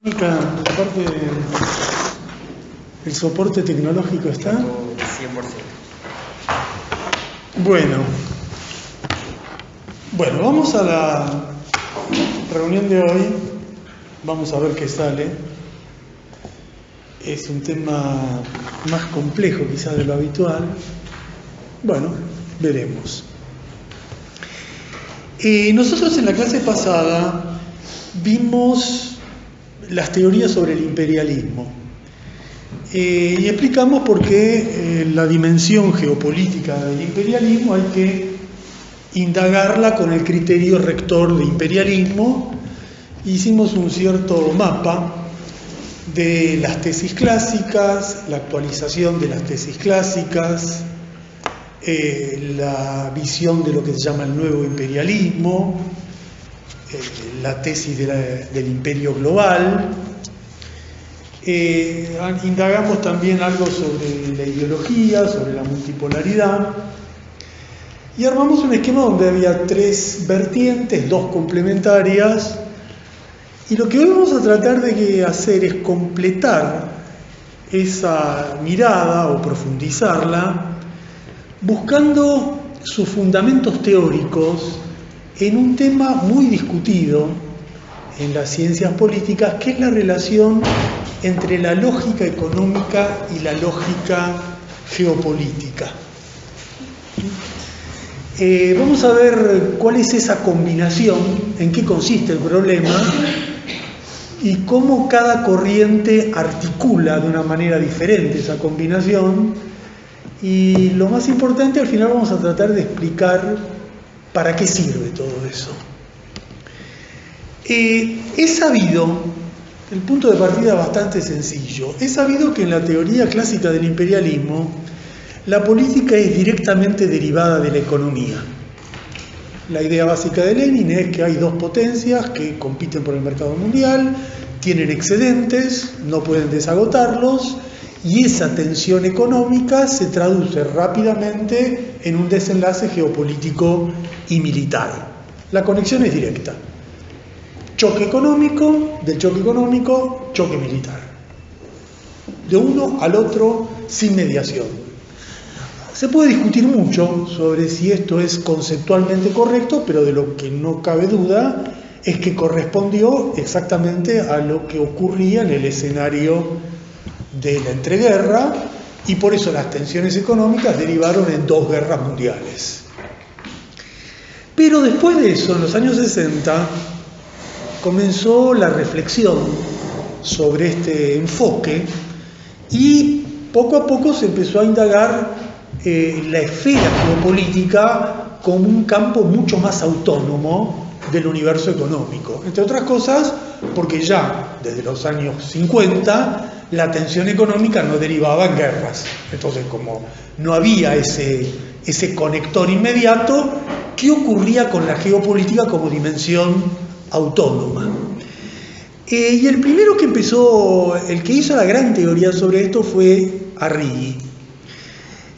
Aparte, el soporte tecnológico está. 100%. Bueno, vamos a la reunión de hoy. Vamos a ver qué sale. Es un tema más complejo quizás de lo habitual. Bueno, veremos. Nosotros en la clase pasada vimos las teorías sobre el imperialismo y explicamos por qué la dimensión geopolítica del imperialismo hay que indagarla con el criterio rector de imperialismo. Hicimos un cierto mapa de las tesis clásicas, la actualización de las tesis clásicas, la visión de lo que se llama el nuevo imperialismo, la tesis del imperio global. Indagamos también algo sobre la ideología, sobre la multipolaridad, y armamos un esquema donde había tres vertientes, dos complementarias, y lo que hoy vamos a tratar de hacer es completar esa mirada o profundizarla buscando sus fundamentos teóricos en un tema muy discutido en las ciencias políticas, que es la relación entre la lógica económica y la lógica geopolítica. Vamos a ver cuál es esa combinación, en qué consiste el problema y cómo cada corriente articula de una manera diferente esa combinación. Y lo más importante, al final vamos a tratar de explicar para qué sirve todo eso. Es sabido, el punto de partida es bastante sencillo, es sabido que en la teoría clásica del imperialismo la política es directamente derivada de la economía. La idea básica de Lenin es que hay dos potencias que compiten por el mercado mundial, tienen excedentes, no pueden desagotarlos, y esa tensión económica se traduce rápidamente en un desenlace geopolítico y militar. La conexión es directa. Choque económico, del choque económico, choque militar. De uno al otro sin mediación. Se puede discutir mucho sobre si esto es conceptualmente correcto, pero de lo que no cabe duda es que correspondió exactamente a lo que ocurría en el escenario de la entreguerra, y por eso las tensiones económicas derivaron en dos guerras mundiales. Pero después de eso, en los años 60, comenzó la reflexión sobre este enfoque y poco a poco se empezó a indagar la esfera geopolítica como un campo mucho más autónomo del universo económico. Entre otras cosas, porque ya desde los años 50 la tensión económica no derivaba en guerras. Entonces, como no había ese conector inmediato, ¿qué ocurría con la geopolítica como dimensión autónoma? Y el primero que empezó, el que hizo la gran teoría sobre esto fue Arrighi.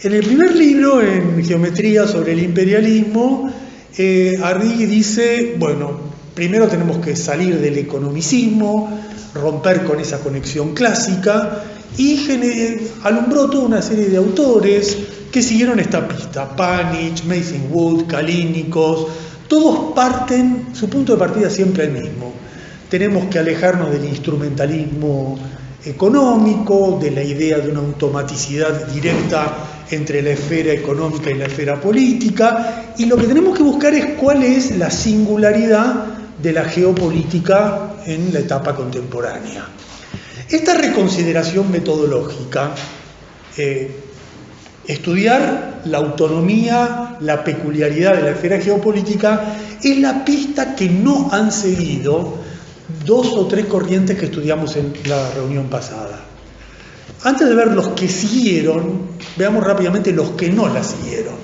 En el primer libro, en Geometría sobre el imperialismo, Arrighi dice, bueno, primero tenemos que salir del economicismo, romper con esa conexión clásica, y alumbró toda una serie de autores que siguieron esta pista. Panich, Masing-Wood, Kalínikos, todos parten, su punto de partida siempre el mismo. Tenemos que alejarnos del instrumentalismo económico, de la idea de una automaticidad directa entre la esfera económica y la esfera política, y lo que tenemos que buscar es cuál es la singularidad de la geopolítica en la etapa contemporánea. Esta reconsideración metodológica, estudiar la autonomía, la peculiaridad de la esfera geopolítica, es la pista que no han seguido dos o tres corrientes que estudiamos en la reunión pasada. Antes de ver los que siguieron, veamos rápidamente los que no la siguieron.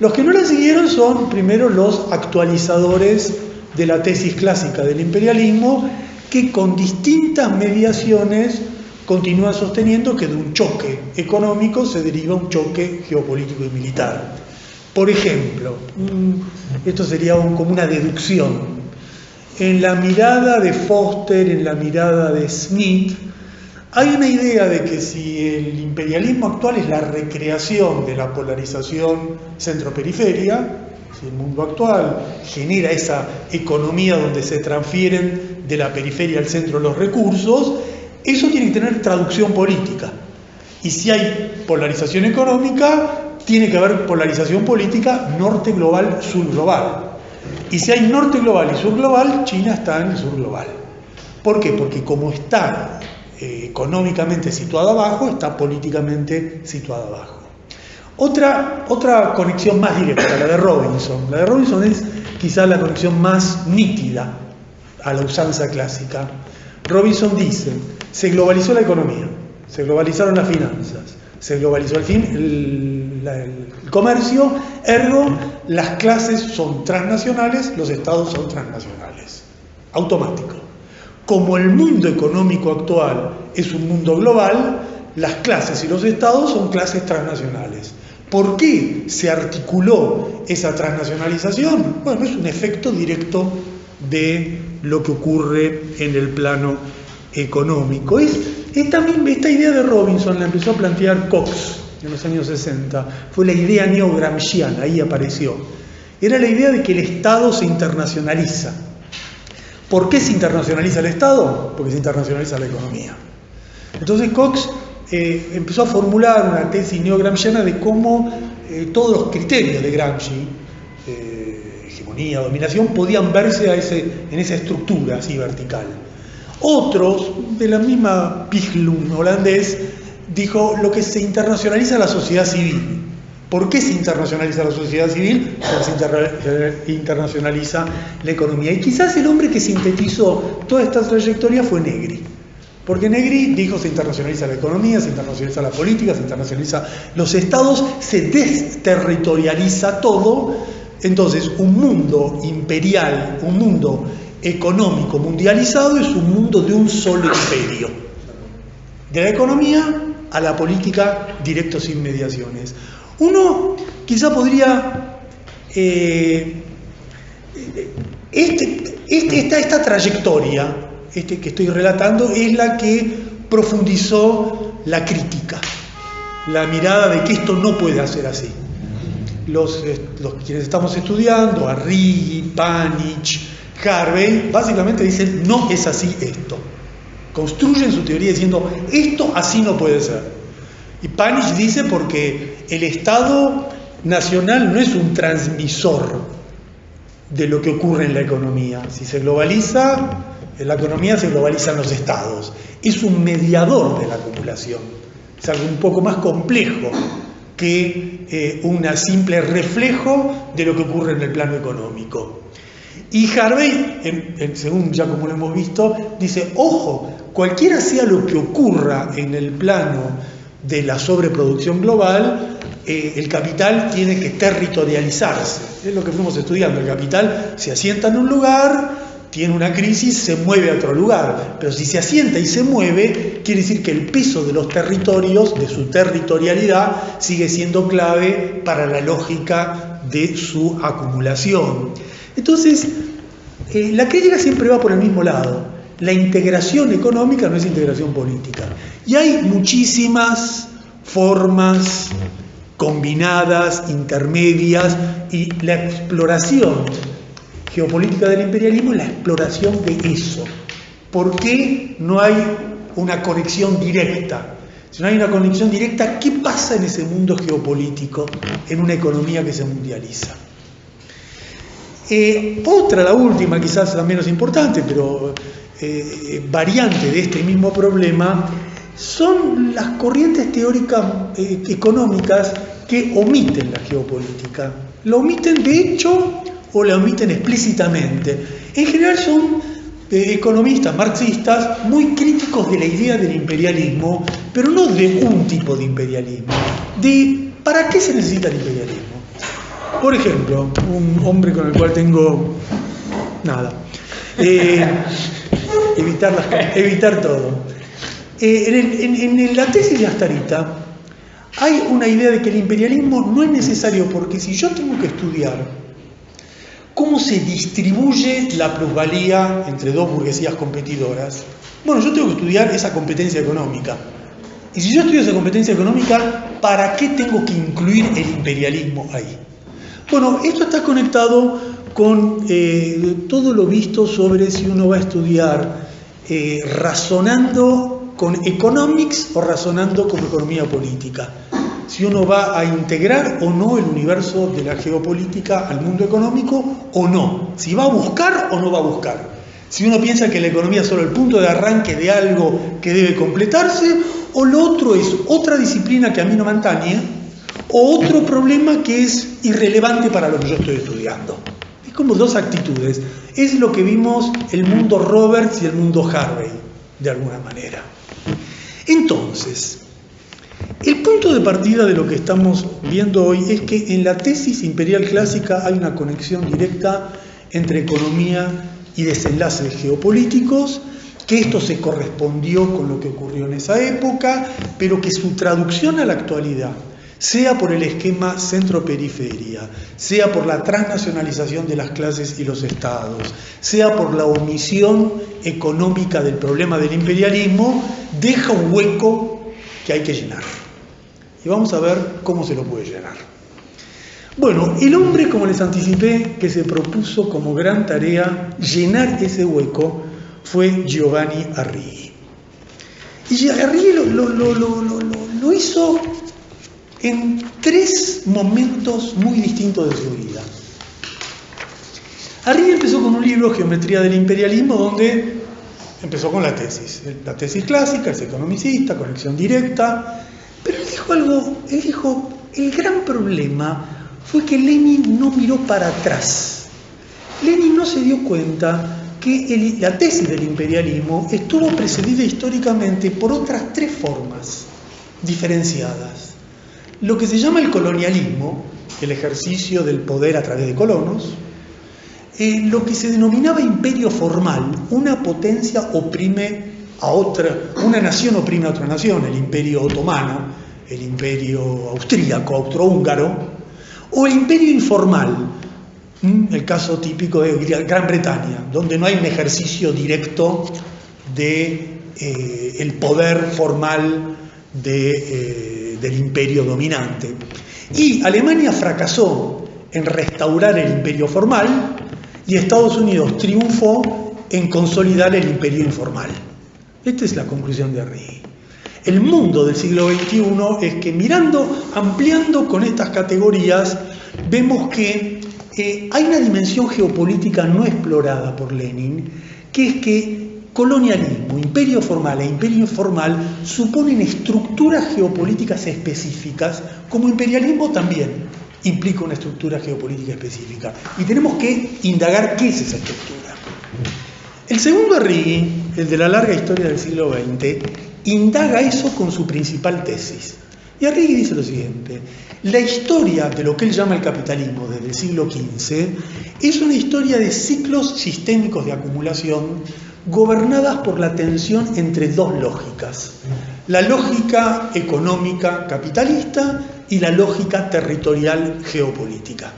Los que no la siguieron son primero los actualizadores de la tesis clásica del imperialismo, que con distintas mediaciones continúan sosteniendo que de un choque económico se deriva un choque geopolítico y militar. Por ejemplo, esto sería como una deducción. en la mirada de Foster, en la mirada de Smith, hay una idea de que si el imperialismo actual es la recreación de la polarización centro-periferia, si el mundo actual genera esa economía donde se transfieren de la periferia al centro los recursos, eso tiene que tener traducción política. Y si hay polarización económica, tiene que haber polarización política norte global, sur global. Y si hay norte global y sur global, China está en el sur global. ¿Por qué? Porque como está económicamente situada abajo, está políticamente situada abajo. Otra conexión más directa, la de Robinson. La de Robinson es quizá la conexión más nítida a la usanza clásica. Robinson dice, se globalizó la economía, se globalizaron las finanzas, se globalizó al fin el comercio, ergo las clases son transnacionales, los estados son transnacionales. Automático. Como el mundo económico actual es un mundo global, las clases y los estados son clases transnacionales. ¿Por qué se articuló esa transnacionalización? Bueno, es un efecto directo de lo que ocurre en el plano económico. También esta idea de Robinson la empezó a plantear Cox en los años 60. Fue la idea neo-gramsciana, ahí apareció. Era la idea de que el Estado se internacionaliza. ¿Por qué se internacionaliza el Estado? Porque se internacionaliza la economía. Entonces Cox empezó a formular una tesis neo-gramsciana de cómo todos los criterios de Gramsci, hegemonía, dominación, podían verse en esa estructura así vertical. Otros, de la misma Piglum holandés, dijo lo que se internacionaliza la sociedad civil. ¿Por qué se internacionaliza la sociedad civil? Porque se internacionaliza la economía. Y quizás el hombre que sintetizó toda esta trayectoria fue Negri. Porque Negri dijo se internacionaliza la economía, se internacionaliza la política, se internacionaliza los estados, se desterritorializa todo. Entonces, un mundo imperial, un mundo económico mundializado es un mundo de un solo imperio. De la economía a la política, directo sin mediaciones. Uno quizá podría... esta trayectoria que estoy relatando es la que profundizó la crítica, la mirada de que esto no puede ser así. Los quienes estamos estudiando, Arrighi, Panich, Harvey, básicamente dicen no es así esto. Construyen su teoría diciendo esto así no puede ser. Y Panich dice porque el Estado nacional no es un transmisor de lo que ocurre en la economía. Si se globaliza, en la economía se globalizan los estados. Es un mediador de la acumulación. Es algo un poco más complejo que un simple reflejo de lo que ocurre en el plano económico. Y Harvey, según ya como lo hemos visto, dice, ojo, cualquiera sea lo que ocurra en el plano de la sobreproducción global, el capital tiene que territorializarse. Es lo que fuimos estudiando. El capital se asienta en un lugar, tiene una crisis, se mueve a otro lugar. Pero si se asienta y se mueve, quiere decir que el peso de los territorios, de su territorialidad, sigue siendo clave para la lógica de su acumulación. Entonces, la crítica siempre va por el mismo lado. La integración económica no es integración política. Y hay muchísimas formas combinadas, intermedias, y la exploración geopolítica del imperialismo es la exploración de eso. ¿Por qué no hay una conexión directa? Si no hay una conexión directa, ¿qué pasa en ese mundo geopolítico, en una economía que se mundializa? La última, quizás la menos importante, pero variante de este mismo problema, son las corrientes teóricas económicas que omiten la geopolítica. La omiten de hecho o la omiten explícitamente. En general son economistas marxistas muy críticos de la idea del imperialismo, pero no de un tipo de imperialismo, de ¿para qué se necesita el imperialismo? Por ejemplo, un hombre con el cual tengo nada. Evitar todo. En la tesis de Astarita hay una idea de que el imperialismo no es necesario porque si yo tengo que estudiar ¿Cómo se distribuye la plusvalía entre dos burguesías competidoras? Bueno, yo tengo que estudiar esa competencia económica. Y si yo estudio esa competencia económica, ¿para qué tengo que incluir el imperialismo ahí? Bueno, esto está conectado con todo lo visto sobre si uno va a estudiar razonando con economics o razonando con economía política. Si uno va a integrar o no el universo de la geopolítica al mundo económico o no. Si va a buscar o no va a buscar. Si uno piensa que la economía es solo el punto de arranque de algo que debe completarse, o lo otro es otra disciplina que a mí no me atañe, o otro problema que es irrelevante para lo que yo estoy estudiando. Es como dos actitudes. Es lo que vimos el mundo Roberts y el mundo Harvey, de alguna manera. Entonces, el punto de partida de lo que estamos viendo hoy es que en la tesis imperial clásica hay una conexión directa entre economía y desenlaces geopolíticos, que esto se correspondió con lo que ocurrió en esa época, pero que su traducción a la actualidad, sea por el esquema centro-periferia, sea por la transnacionalización de las clases y los estados, sea por la omisión económica del problema del imperialismo, deja un hueco que hay que llenar. Y vamos a ver cómo se lo puede llenar. Bueno, el hombre, como les anticipé, que se propuso como gran tarea llenar ese hueco fue Giovanni Arrighi. Y Arrighi lo hizo en tres momentos muy distintos de su vida. Arrighi empezó con un libro, Geometría del Imperialismo, donde empezó con la tesis clásica, es economicista, conexión directa, pero él dijo algo, él dijo, el gran problema fue que Lenin no miró para atrás. Lenin no se dio cuenta que la tesis del imperialismo estuvo precedida históricamente por otras tres formas diferenciadas. Lo que se llama el colonialismo, el ejercicio del poder a través de colonos, lo que se denominaba imperio formal, una potencia oprime a otra, una nación oprime a otra nación, el imperio otomano, el imperio austríaco, austrohúngaro, o el imperio informal, el caso típico de Gran Bretaña, donde no hay un ejercicio directo de el poder formal del imperio dominante. Y Alemania fracasó en restaurar el imperio formal y Estados Unidos triunfó en consolidar el imperio informal. Esta es la conclusión de Arrighi. El mundo del siglo XXI es que mirando, ampliando con estas categorías, vemos que hay una dimensión geopolítica no explorada por Lenin, que es que colonialismo, imperio formal e imperio informal suponen estructuras geopolíticas específicas, como imperialismo también implica una estructura geopolítica específica. Y tenemos que indagar qué es esa estructura. El segundo Arrighi, el de la larga historia del siglo XX, indaga eso con su principal tesis. Y Arrighi dice lo siguiente: la historia de lo que él llama el capitalismo desde el siglo XV es una historia de ciclos sistémicos de acumulación gobernadas por la tensión entre dos lógicas: la lógica económica capitalista y la lógica territorial geopolítica.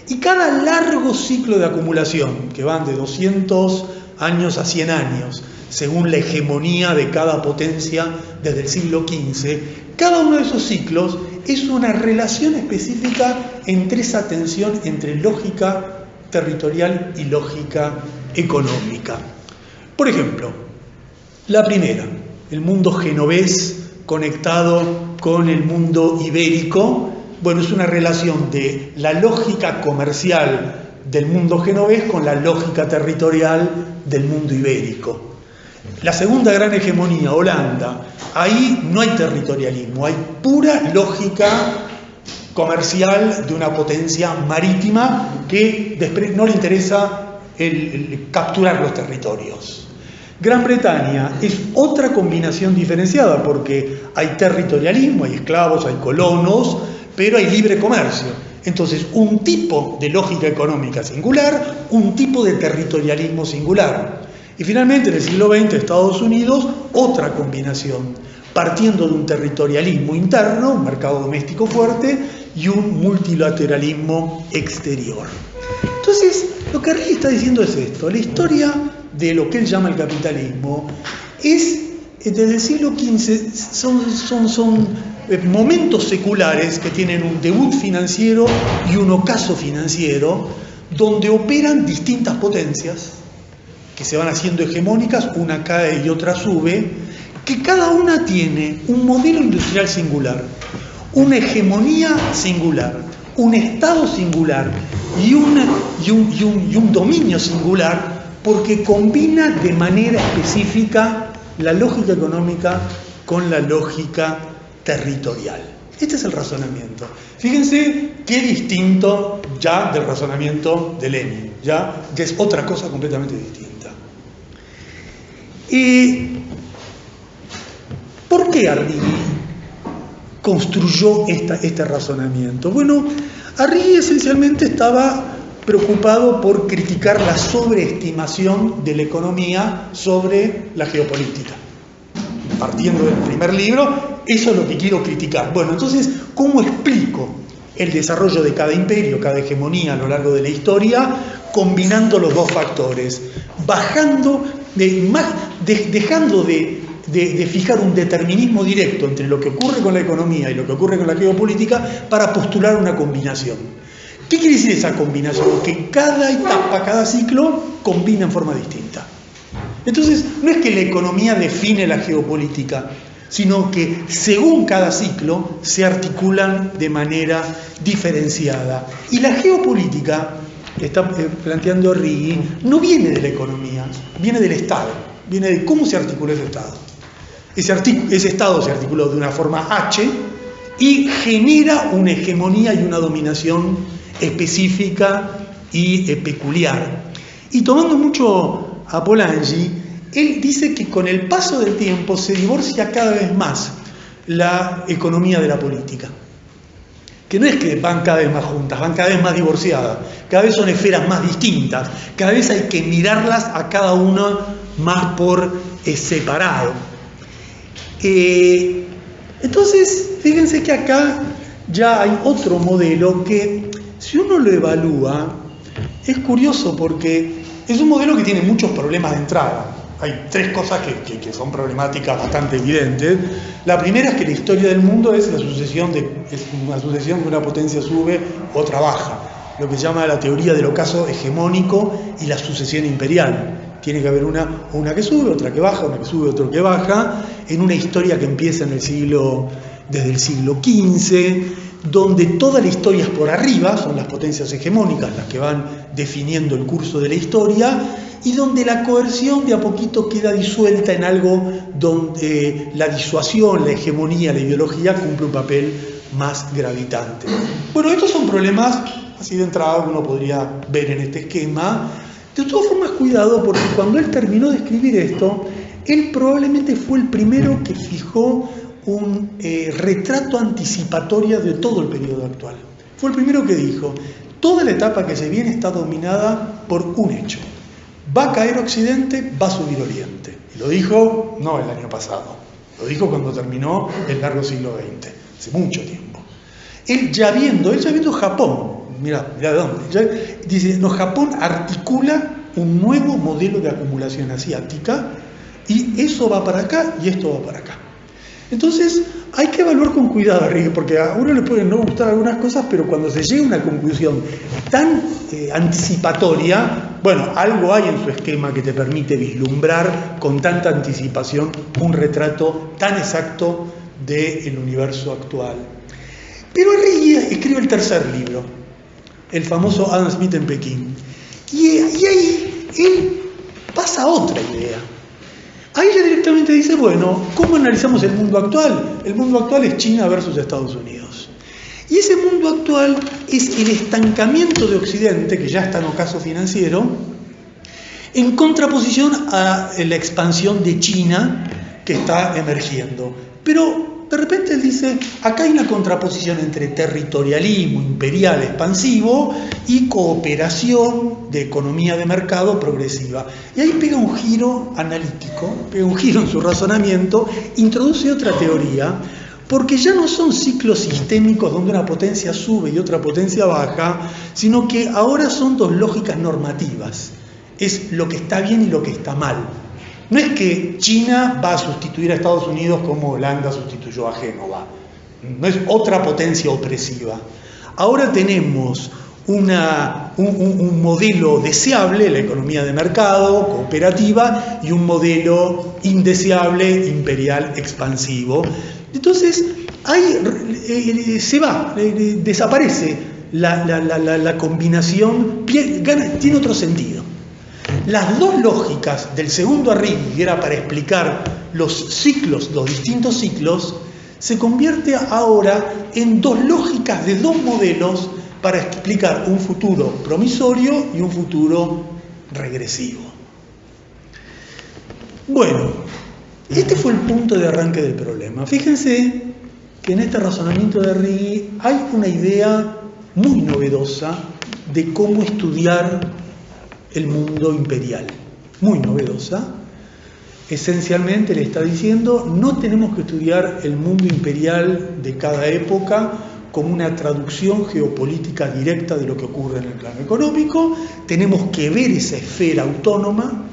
Y cada largo ciclo de acumulación, que van de 200 años a 100 años, según la hegemonía de cada potencia desde el siglo XV, cada uno de esos ciclos es una relación específica entre esa tensión entre lógica territorial y lógica económica. Por ejemplo, la primera, el mundo genovés conectado con el mundo ibérico, bueno, es una relación de la lógica comercial del mundo genovés con la lógica territorial del mundo ibérico. La segunda gran hegemonía, Holanda, ahí no hay territorialismo, hay pura lógica comercial de una potencia marítima que no le interesa el capturar los territorios. Gran Bretaña es otra combinación diferenciada porque hay territorialismo, hay esclavos, hay colonos, pero hay libre comercio. Entonces, un tipo de lógica económica singular, un tipo de territorialismo singular. Y finalmente, en el siglo XX, Estados Unidos, otra combinación, partiendo de un territorialismo interno, un mercado doméstico fuerte, y un multilateralismo exterior. Entonces, Lo que Arrighi está diciendo es esto: la historia de lo que él llama el capitalismo es, desde el siglo XV, son momentos seculares que tienen un debut financiero y un ocaso financiero, donde operan distintas potencias que se van haciendo hegemónicas, una cae y otra sube, que cada una tiene un modelo industrial singular, una hegemonía singular, un Estado singular y un dominio singular, porque combina de manera específica la lógica económica con la lógica territorial. Este es el razonamiento. Fíjense qué distinto ya del razonamiento de Lenin, ya que es otra cosa completamente distinta. ¿Por qué Arrighi construyó este razonamiento? Bueno, Arrighi esencialmente estaba preocupado por criticar la sobreestimación de la economía sobre la geopolítica. Partiendo del primer libro, eso es lo que quiero criticar. Bueno, entonces, ¿cómo explico el desarrollo de cada imperio, cada hegemonía a lo largo de la historia, combinando los dos factores? Dejando de fijar un determinismo directo entre lo que ocurre con la economía y lo que ocurre con la geopolítica para postular una combinación. ¿Qué quiere decir esa combinación? Que cada etapa, cada ciclo combina en forma distinta. Entonces, no es que la economía define la geopolítica, sino que según cada ciclo se articulan de manera diferenciada. Y la geopolítica, que está planteando Arrighi, no viene de la economía, viene del Estado, viene de cómo se articula ese Estado. Ese Estado se articula de una forma H y genera una hegemonía y una dominación específica y peculiar. Y tomando mucho a Polanyi, él dice que con el paso del tiempo se divorcia cada vez más la economía de la política. Que no es que van cada vez más juntas, van cada vez más divorciadas, cada vez son esferas más distintas, cada vez hay que mirarlas a cada una más por separado. Entonces, fíjense que acá ya hay otro modelo que, si uno lo evalúa, es curioso porque es un modelo que tiene muchos problemas de entrada. Hay tres cosas que son problemáticas bastante evidentes. La primera es que la historia del mundo es una sucesión que una potencia sube, otra baja. Lo que se llama la teoría del ocaso hegemónico y la sucesión imperial. Tiene que haber una que sube, otra que baja, una que sube, otra que baja, en una historia que empieza desde el siglo XV, donde toda la historia es por arriba, son las potencias hegemónicas las que van definiendo el curso de la historia, y donde la coerción de a poquito queda disuelta en algo donde la disuasión, la hegemonía, la ideología cumple un papel más gravitante. Bueno, estos son problemas, así de entrada, que uno podría ver en este esquema. De todas formas, cuidado, porque cuando él terminó de escribir esto, él probablemente fue el primero que fijó un retrato anticipatorio de todo el periodo actual. Fue el primero que dijo: toda la etapa que se viene está dominada por un hecho. Va a caer Occidente, va a subir Oriente. Y lo dijo no el año pasado, lo dijo cuando terminó el largo siglo XX, hace mucho tiempo. Él ya viendo Japón, mira de dónde, dice, no, Japón articula un nuevo modelo de acumulación asiática y eso va para acá y esto va para acá. Entonces hay que evaluar con cuidado, Arrighi, porque a uno le pueden no gustar algunas cosas, pero cuando se llega a una conclusión tan anticipatoria, bueno, algo hay en su esquema que te permite vislumbrar con tanta anticipación un retrato tan exacto del universo actual. Pero Arrighi escribe el tercer libro, el famoso Adam Smith en Pekín, y ahí él pasa a otra idea. Ahí ya directamente dice, bueno, ¿cómo analizamos el mundo actual? El mundo actual es China versus Estados Unidos. Y ese mundo actual es el estancamiento de Occidente, que ya está en ocaso financiero, en contraposición a la expansión de China, que está emergiendo. Pero de repente él dice, acá hay una contraposición entre territorialismo imperial expansivo y cooperación de economía de mercado progresiva. Y ahí pega un giro analítico, pega un giro en su razonamiento, introduce otra teoría, porque ya no son ciclos sistémicos donde una potencia sube y otra potencia baja, sino que ahora son dos lógicas normativas. Es lo que está bien y lo que está mal. No es que China va a sustituir a Estados Unidos como Holanda sustituyó a Génova. No es otra potencia opresiva. Ahora tenemos un modelo deseable, la economía de mercado, cooperativa, y un modelo indeseable, imperial, expansivo. Entonces, desaparece la combinación, tiene otro sentido. Las dos lógicas del segundo Arrighi, que era para explicar los ciclos, los distintos ciclos, se convierte ahora en dos lógicas de dos modelos para explicar un futuro promisorio y un futuro regresivo. Bueno, este fue el punto de arranque del problema. Fíjense que en este razonamiento de Arrighi hay una idea muy novedosa de cómo estudiar el mundo imperial, muy novedosa. Esencialmente le está diciendo, no tenemos que estudiar el mundo imperial de cada época como una traducción geopolítica directa de lo que ocurre en el plano económico, tenemos que ver esa esfera autónoma,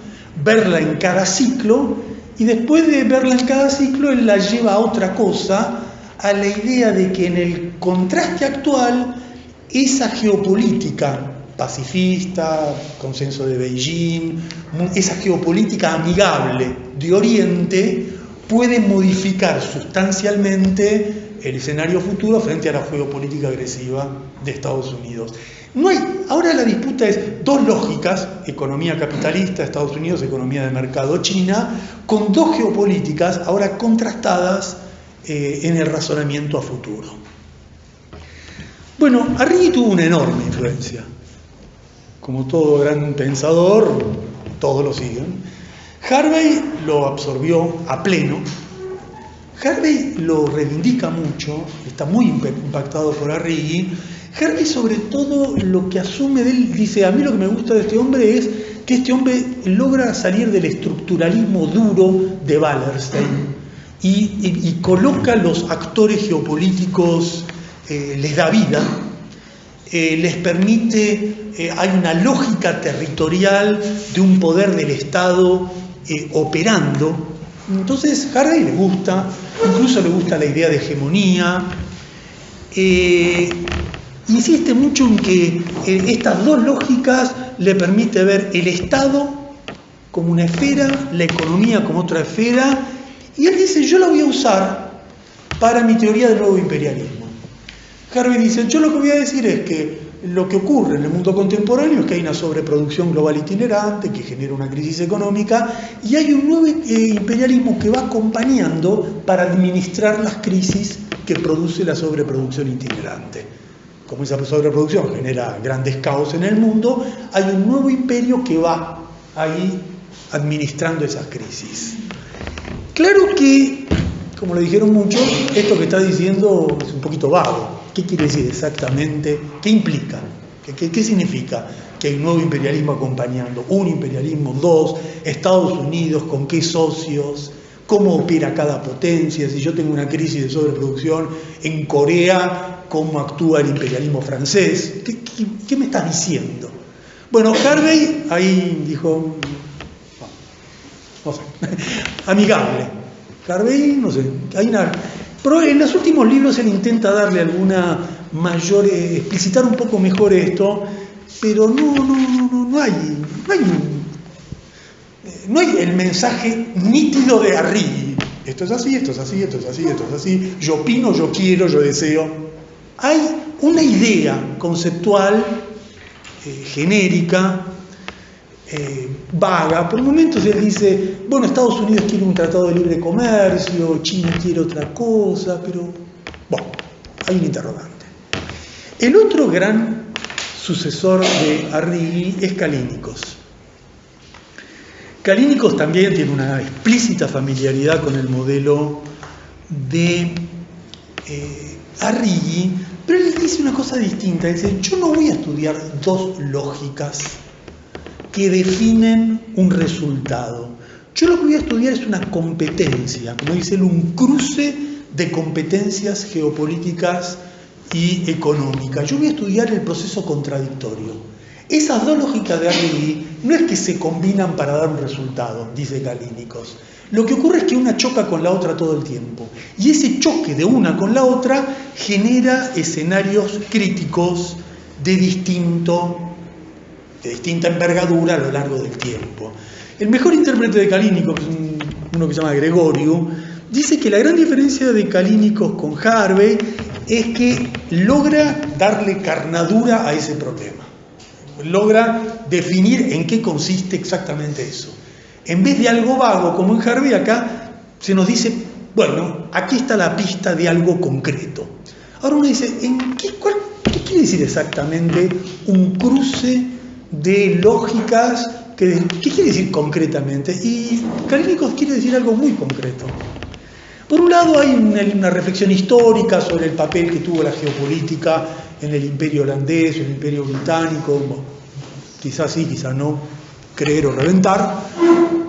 verla en cada ciclo, y después de verla en cada ciclo, él la lleva a otra cosa, a la idea de que en el contraste actual, esa geopolítica pacifista, consenso de Beijing, esa geopolítica amigable de Oriente puede modificar sustancialmente el escenario futuro frente a la geopolítica agresiva de Estados Unidos. Ahora la disputa es dos lógicas, economía capitalista, Estados Unidos, economía de mercado, China, con dos geopolíticas ahora contrastadas en el razonamiento a futuro. Bueno, Arrighi tuvo una enorme influencia. Como todo gran pensador, todos lo siguen. Harvey lo absorbió a pleno. Harvey lo reivindica mucho, está muy impactado por Arrighi. Harvey, sobre todo, lo que asume de él, dice, a mí lo que me gusta de este hombre es que este hombre logra salir del estructuralismo duro de Wallerstein y coloca los actores geopolíticos, les da vida, les permite, hay una lógica territorial de un poder del Estado operando. Entonces Harvey le gusta, incluso le gusta la idea de hegemonía, insiste mucho en que estas dos lógicas le permite ver el Estado como una esfera, la economía como otra esfera, y él dice, yo la voy a usar para mi teoría del nuevo imperialismo. Harvey dice, yo lo que voy a decir es que lo que ocurre en el mundo contemporáneo es que hay una sobreproducción global itinerante que genera una crisis económica y hay un nuevo imperialismo que va acompañando para administrar las crisis que produce la sobreproducción itinerante. Como esa sobreproducción genera grandes caos en el mundo, hay un nuevo imperio que va ahí administrando esas crisis. Claro que, como le dijeron muchos, esto que está diciendo es un poquito vago. ¿Qué quiere decir exactamente? ¿Qué implica? ¿Qué significa que hay un nuevo imperialismo acompañando? Un imperialismo, dos, Estados Unidos, ¿con qué socios? ¿Cómo opera cada potencia? Si yo tengo una crisis de sobreproducción en Corea, ¿cómo actúa el imperialismo francés? ¿Qué me estás diciendo? Bueno, Harvey ahí dijo, no sé, amigable. Harvey, no sé, hay una... Pero en los últimos libros él intenta darle alguna mayor, explicitar un poco mejor esto, pero no hay el mensaje nítido de Arrighi. Esto es así, esto es así, esto es así, esto es así. Yo opino, yo quiero, yo deseo. Hay una idea conceptual, genérica, vaga. Por momentos él dice, bueno, Estados Unidos quiere un tratado de libre comercio, China quiere otra cosa, pero bueno, hay un interrogante. El otro gran sucesor de Arrighi es Kallinikos. Kallinikos también tiene una explícita familiaridad con el modelo de Arrighi, pero él dice una cosa distinta. Dice, yo no voy a estudiar dos lógicas que definen un resultado. Yo lo que voy a estudiar es una competencia, como dice él, un cruce de competencias geopolíticas y económicas. Yo voy a estudiar el proceso contradictorio. Esas dos lógicas de Arrighi no es que se combinan para dar un resultado, dice Kalínikos. Lo que ocurre es que una choca con la otra todo el tiempo. Y ese choque de una con la otra genera escenarios críticos de distinta envergadura a lo largo del tiempo. El mejor intérprete de Kalínikos, uno que se llama Gregoriou, dice que la gran diferencia de Kalínikos con Harvey es que logra darle carnadura a ese problema. Logra definir en qué consiste exactamente eso. En vez de algo vago como en Harvey, acá se nos dice, bueno, aquí está la pista de algo concreto. Ahora uno dice, ¿qué quiere decir exactamente un cruce de lógicas? ¿Qué quiere decir concretamente? Y Kalínikos quiere decir algo muy concreto. Por un lado hay una reflexión histórica sobre el papel que tuvo la geopolítica en el imperio holandés, el imperio británico, bueno, quizás sí, quizás no, creer o reventar,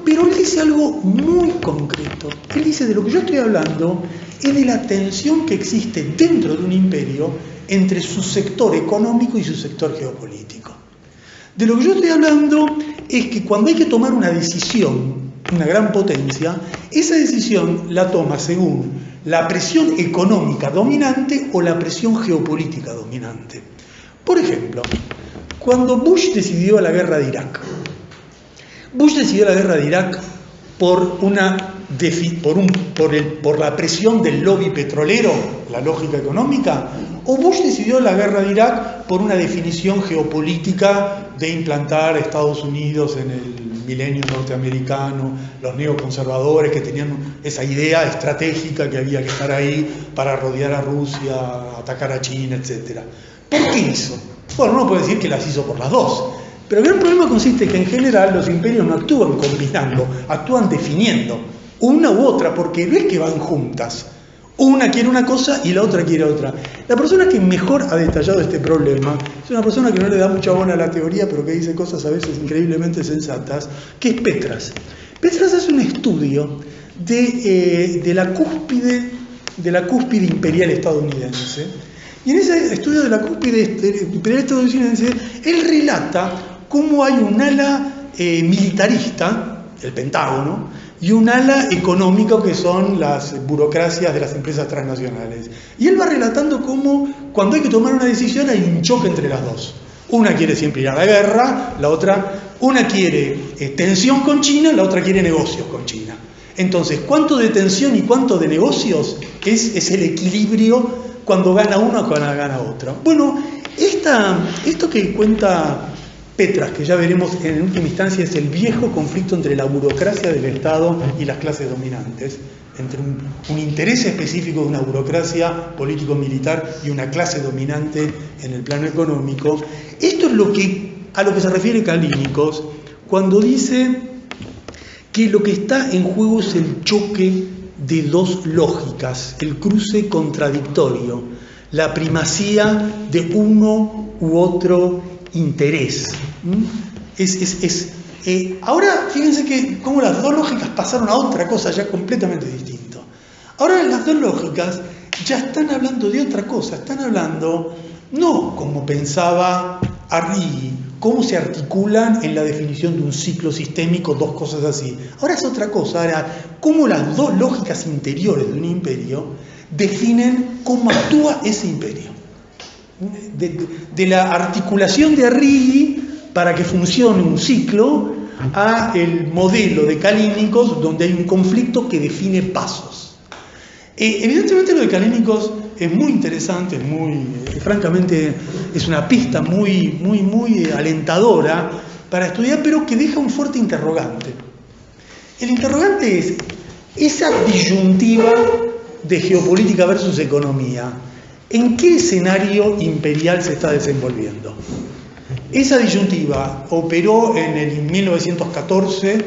pero él dice algo muy concreto. Él dice, de lo que yo estoy hablando es de la tensión que existe dentro de un imperio entre su sector económico y su sector geopolítico. De lo que yo estoy hablando es que cuando hay que tomar una decisión, una gran potencia, esa decisión la toma según la presión económica dominante o la presión geopolítica dominante. Por ejemplo, cuando Bush decidió la guerra de Irak, Bush decidió la guerra de Irak por la presión del lobby petrolero, la lógica económica, o Bush decidió la guerra de Irak por una definición geopolítica de implantar a Estados Unidos en el milenio norteamericano, los neoconservadores que tenían esa idea estratégica que había que estar ahí para rodear a Rusia, atacar a China, etc. ¿Por qué hizo? Bueno, uno puede decir que las hizo por las dos, pero el gran problema consiste en que en general los imperios no actúan combinando, actúan definiendo una u otra, porque no es que van juntas. Una quiere una cosa y la otra quiere otra. La persona que mejor ha detallado este problema es una persona que no le da mucha bola a la teoría, pero que dice cosas a veces increíblemente sensatas, que es Petras. Petras hace un estudio de la cúspide imperial estadounidense. Y en ese estudio de la cúspide imperial estadounidense, él relata cómo hay un ala militarista, el Pentágono, y un ala económica que son las burocracias de las empresas transnacionales. Y él va relatando cómo cuando hay que tomar una decisión hay un choque entre las dos. Una quiere siempre ir a la guerra, una quiere tensión con China, la otra quiere negocios con China. Entonces, ¿cuánto de tensión y cuánto de negocios es el equilibrio cuando gana una o cuando gana otra? Bueno, esto que cuenta Petras, que ya veremos en última instancia, es el viejo conflicto entre la burocracia del Estado y las clases dominantes, entre un interés específico de una burocracia político-militar y una clase dominante en el plano económico. Esto es a lo que se refiere Kalínikos cuando dice que lo que está en juego es el choque de dos lógicas, el cruce contradictorio, la primacía de uno u otro interés. Ahora fíjense que cómo las dos lógicas pasaron a otra cosa ya completamente distinta. Ahora las dos lógicas ya están hablando de otra cosa, están hablando no como pensaba Arrighi, cómo se articulan en la definición de un ciclo sistémico dos cosas así. Ahora es otra cosa, ahora cómo las dos lógicas interiores de un imperio definen cómo actúa ese imperio. De la articulación de Arrighi para que funcione un ciclo a el modelo de Kalínikos donde hay un conflicto que define pasos. Evidentemente lo de Kalínikos es muy interesante, francamente es una pista muy alentadora para estudiar, pero que deja un fuerte interrogante. El interrogante es esa disyuntiva de geopolítica versus economía. ¿En qué escenario imperial se está desenvolviendo? Esa disyuntiva operó en el 1914,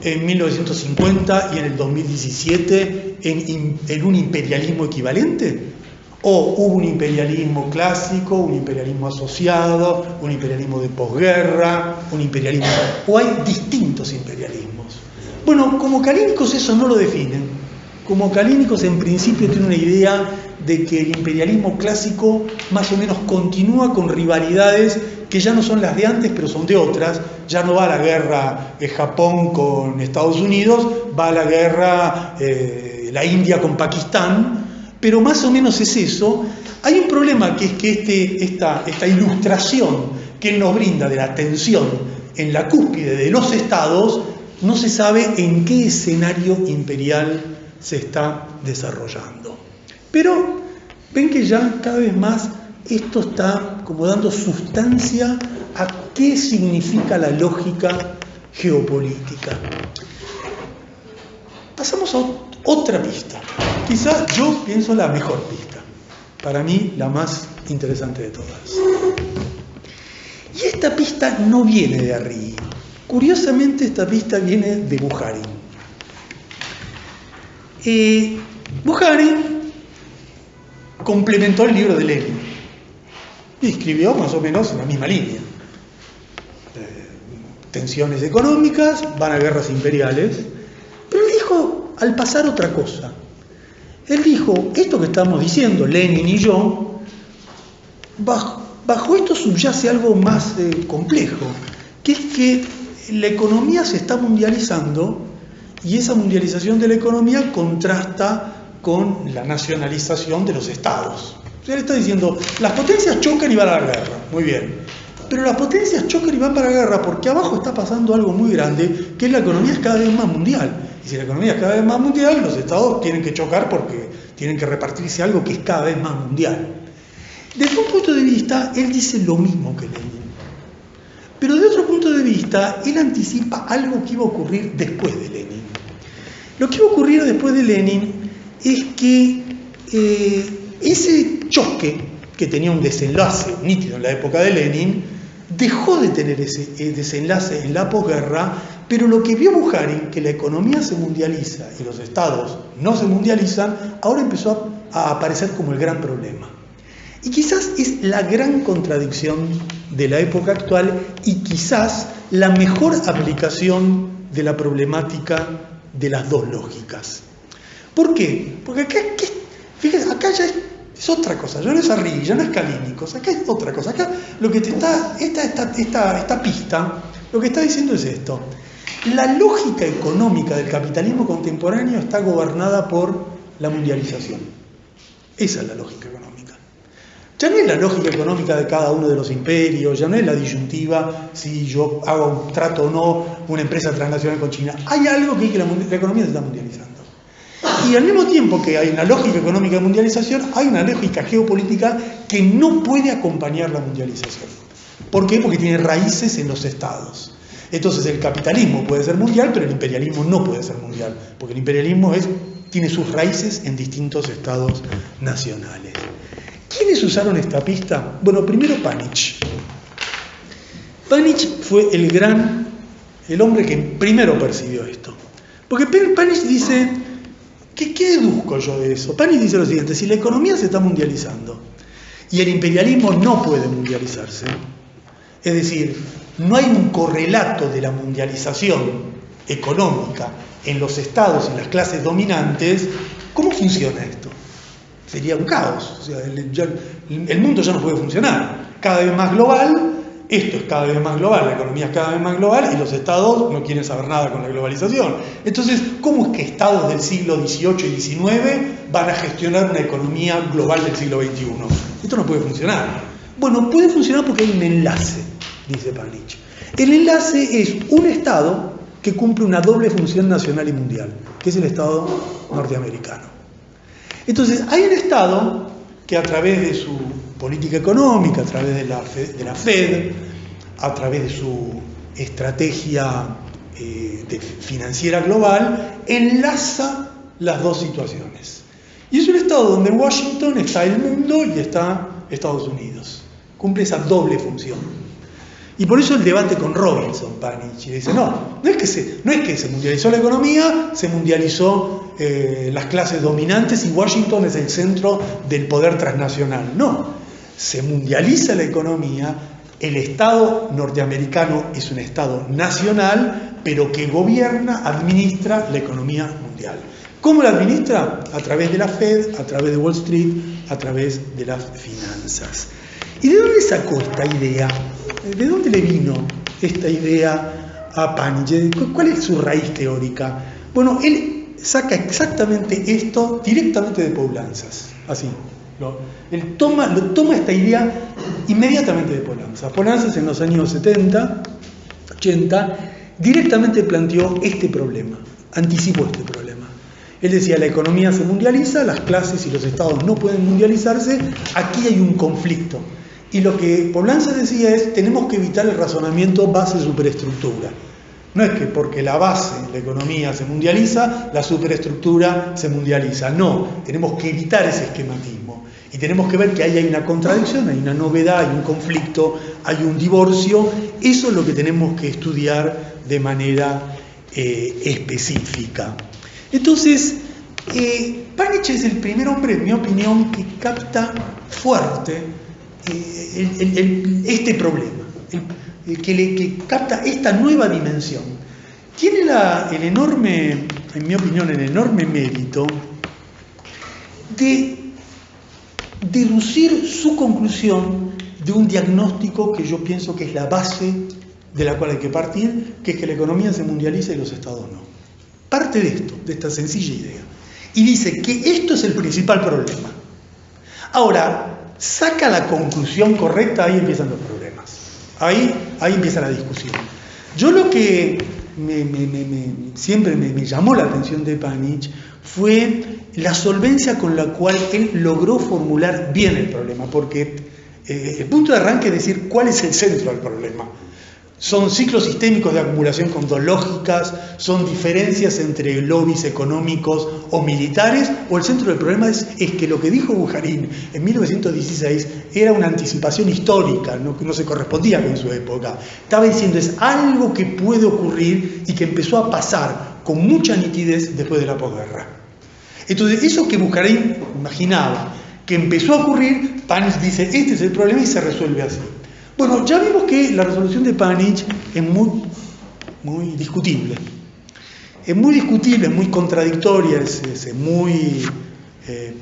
en 1950 y en el 2017 en un imperialismo equivalente. ¿O hubo un imperialismo clásico, un imperialismo asociado, un imperialismo de posguerra, o hay distintos imperialismos? Bueno, como Kalínikos eso no lo definen, como Kalínicos en principio tiene una idea de que el imperialismo clásico más o menos continúa con rivalidades que ya no son las de antes, pero son de otras. Ya no va a la guerra Japón con Estados Unidos, va a la guerra la India con Pakistán, pero más o menos es eso. Hay un problema que es que esta ilustración que él nos brinda de la tensión en la cúspide de los estados, no se sabe en qué escenario imperial se está desarrollando. Pero ven que ya cada vez más esto está como dando sustancia a qué significa la lógica geopolítica. Pasamos a otra pista. Quizás yo pienso la mejor pista. Para mí la más interesante de todas. Y esta pista no viene de Arrighi. Curiosamente esta pista viene de Bukharin. Bukharin complementó el libro de Lenin y escribió más o menos en la misma línea. Tensiones económicas, van a guerras imperiales, pero él dijo al pasar otra cosa. Él dijo, esto que estamos diciendo, Lenin y yo, bajo esto subyace algo más complejo, que es que la economía se está mundializando y esa mundialización de la economía contrasta con la nacionalización de los estados. O sea, él está diciendo, las potencias chocan y van a la guerra, muy bien, pero las potencias chocan y van para la guerra porque abajo está pasando algo muy grande, que es la economía es cada vez más mundial. Y si la economía es cada vez más mundial, los estados tienen que chocar porque tienen que repartirse algo que es cada vez más mundial. Desde un punto de vista, él dice lo mismo que Lenin. Pero de otro punto de vista, él anticipa algo que iba a ocurrir después de Lenin. Lo que iba a ocurrir después de Lenin es que ese choque, que tenía un desenlace nítido en la época de Lenin, dejó de tener ese desenlace en la posguerra, pero lo que vio Bukharin, que la economía se mundializa y los estados no se mundializan, ahora empezó a aparecer como el gran problema. Y quizás es la gran contradicción de la época actual y quizás la mejor aplicación de la problemática de las dos lógicas. ¿Por qué? Porque acá, fíjense, acá ya es otra cosa, ya no es Arrighi, ya no es Kalínicos, acá es otra cosa. Acá lo que te está, esta pista, lo que está diciendo es esto. La lógica económica del capitalismo contemporáneo está gobernada por la mundialización. Esa es la lógica económica. Ya no es la lógica económica de cada uno de los imperios, ya no es la disyuntiva si yo hago un trato o no una empresa transnacional con China. Hay algo que es que la economía se está mundializando. Y al mismo tiempo que hay una lógica económica de mundialización, hay una lógica geopolítica que no puede acompañar la mundialización. ¿Por qué? Porque tiene raíces en los estados. Entonces el capitalismo puede ser mundial, pero el imperialismo no puede ser mundial, porque el imperialismo tiene sus raíces en distintos estados nacionales. ¿Quiénes usaron esta pista? Bueno, primero Panich. Panich fue el hombre que primero percibió esto. Porque Panich dice, ¿qué deduzco yo de eso? Panich dice lo siguiente, si la economía se está mundializando y el imperialismo no puede mundializarse, es decir, no hay un correlato de la mundialización económica en los estados y en las clases dominantes, ¿cómo funciona esto? Sería un caos, o sea, el mundo ya no puede funcionar, cada vez más global, esto es cada vez más global, la economía es cada vez más global y los estados no quieren saber nada con la globalización. Entonces, ¿cómo es que estados del siglo XVIII y XIX van a gestionar una economía global del siglo XXI? Esto no puede funcionar. Bueno, puede funcionar porque hay un enlace, dice Panich. El enlace es un estado que cumple una doble función nacional y mundial, que es el estado norteamericano. Entonces, hay un Estado que a través de su política económica, a través de la Fed, a través de su estrategia financiera global, enlaza las dos situaciones. Y es un Estado donde en Washington está el mundo y está Estados Unidos. Cumple esa doble función. Y por eso el debate con Robinson, Panich, y dice, no es que se mundializó la economía, se mundializó las clases dominantes y Washington es el centro del poder transnacional. No, se mundializa la economía, el Estado norteamericano es un Estado nacional, pero que gobierna, administra la economía mundial. ¿Cómo la administra? A través de la Fed, a través de Wall Street, a través de las finanzas. ¿Y de dónde sacó esta idea? ¿De dónde le vino esta idea a Panich? ¿Cuál es su raíz teórica? Bueno, él saca exactamente esto directamente de Poulanzas, así. Él toma esta idea inmediatamente de Poulanzas. Poulanzas en los años 70, 80, directamente planteó este problema, anticipó este problema. Él decía, la economía se mundializa, las clases y los estados no pueden mundializarse, aquí hay un conflicto. Y lo que Poulanzas decía es, tenemos que evitar el razonamiento base-superestructura. No es que porque la base, la economía se mundializa, la superestructura se mundializa. No, tenemos que evitar ese esquematismo. Y tenemos que ver que ahí hay una contradicción, hay una novedad, hay un conflicto, hay un divorcio. Eso es lo que tenemos que estudiar de manera específica. Entonces, Panich es el primer hombre, en mi opinión, que capta fuerte este problema, que capta esta nueva dimensión. Tiene el enorme, en mi opinión, el enorme mérito de deducir su conclusión de un diagnóstico que yo pienso que es la base de la cual hay que partir, que es que la economía se mundializa y los estados no. Parte de esto, de esta sencilla idea. Y dice que esto es el principal problema. Ahora, saca la conclusión correcta, ahí empiezan los problemas. Ahí empieza la discusión. Yo lo que siempre me llamó la atención de Panich fue la solvencia con la cual él logró formular bien el problema, porque el punto de arranque es decir cuál es el centro del problema. Son ciclos sistémicos de acumulación con dos lógicas, son diferencias entre lobbies económicos o militares, o el centro del problema es que lo que dijo Bukharin en 1916 era una anticipación histórica, no se correspondía con su época. Estaba diciendo es algo que puede ocurrir y que empezó a pasar con mucha nitidez después de la posguerra. Entonces, eso que Bukharin imaginaba que empezó a ocurrir, Panich dice, este es el problema y se resuelve así. Bueno, ya vimos que la resolución de Panich es muy discutible. Es muy discutible, es muy contradictoria, es muy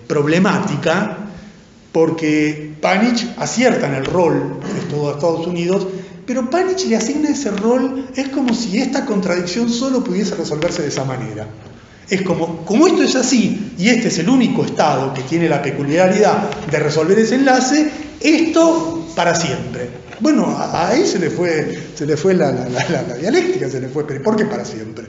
problemática, porque Panich acierta en el rol de todo Estados Unidos, pero Panich le asigna ese rol, es como si esta contradicción solo pudiese resolverse de esa manera. Es como esto es así, y este es el único Estado que tiene la peculiaridad de resolver ese enlace, esto para siempre. Bueno, ahí se le fue la dialéctica, se le fue, pero ¿por qué para siempre?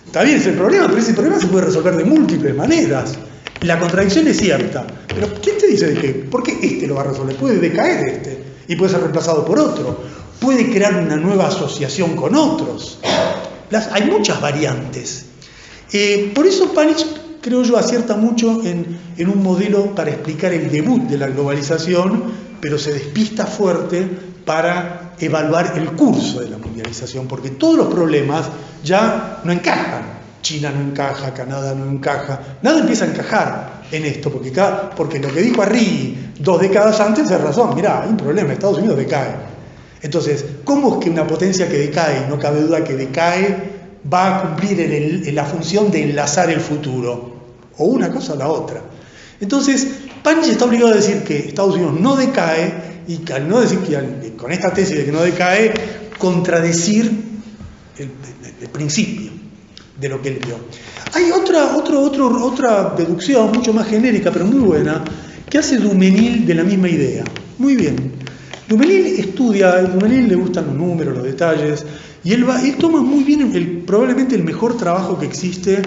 Está bien, es el problema, pero ese problema se puede resolver de múltiples maneras. La contradicción es cierta, pero ¿quién te dice de qué? ¿Por qué este lo va a resolver? Puede decaer este, y puede ser reemplazado por otro. Puede crear una nueva asociación con otros. Hay muchas variantes. Por eso Panich, creo yo, acierta mucho en un modelo para explicar el debut de la globalización, pero se despista fuerte para evaluar el curso de la mundialización, porque todos los problemas ya no encajan. China no encaja, Canadá no encaja, nada empieza a encajar en esto, porque lo que dijo Arrighi 2 décadas antes es razón. Mirá, hay un problema, Estados Unidos decae. Entonces, ¿cómo es que una potencia que decae, no cabe duda que decae, va a cumplir en la función de enlazar el futuro? O una cosa o la otra. Entonces, Panich está obligado a decir que Estados Unidos no decae, y al no decir que con esta tesis de que no decae, contradecir el principio de lo que él vio. Hay otra deducción mucho más genérica, pero muy buena, que hace Duménil de la misma idea. Muy bien. Duménil le gustan los números, los detalles, y él toma muy bien probablemente el mejor trabajo que existe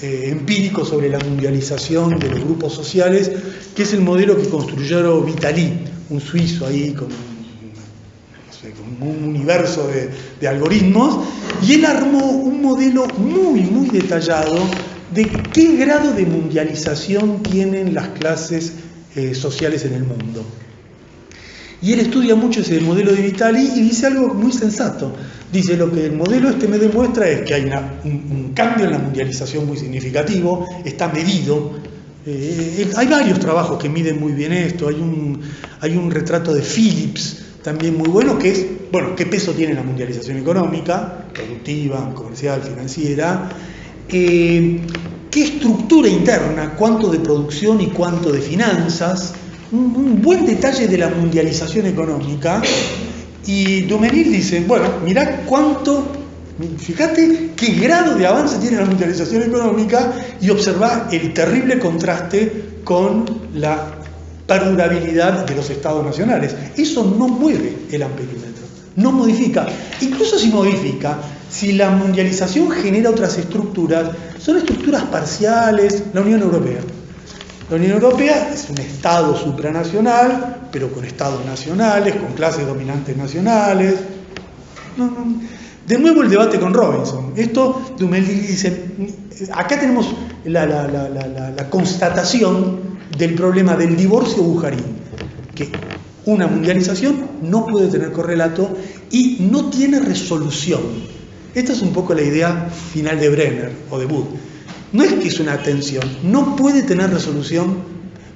empírico sobre la mundialización de los grupos sociales, que es el modelo que construyó Vitali, un suizo ahí con un universo de algoritmos, y él armó un modelo muy detallado de qué grado de mundialización tienen las clases sociales en el mundo. Y él estudia mucho ese modelo de Vitali y dice algo muy sensato. Dice, lo que el modelo me demuestra es que hay un cambio en la mundialización muy significativo, está medido. Hay varios trabajos que miden muy bien esto. Hay un retrato de Phillips también muy bueno, que es, qué peso tiene la mundialización económica, productiva, comercial, financiera. ¿Qué qué estructura interna, cuánto de producción y cuánto de finanzas, un buen detalle de la mundialización económica. Y Duménil dice, bueno, mirá cuánto, fíjate qué grado de avance tiene la mundialización económica y observá el terrible contraste con la perdurabilidad de los estados nacionales. Eso no mueve el amperímetro, no modifica. Incluso si modifica, si la mundialización genera otras estructuras, son estructuras parciales. La Unión Europea. La Unión Europea es un estado supranacional, pero con estados nacionales, con clases dominantes nacionales. De nuevo el debate con Robinson. Esto, Duménil dice, acá tenemos la constatación del problema del divorcio bujarín, que una mundialización no puede tener correlato y no tiene resolución. Esta es un poco la idea final de Brenner o de Wood. No es que es una tensión, no puede tener resolución.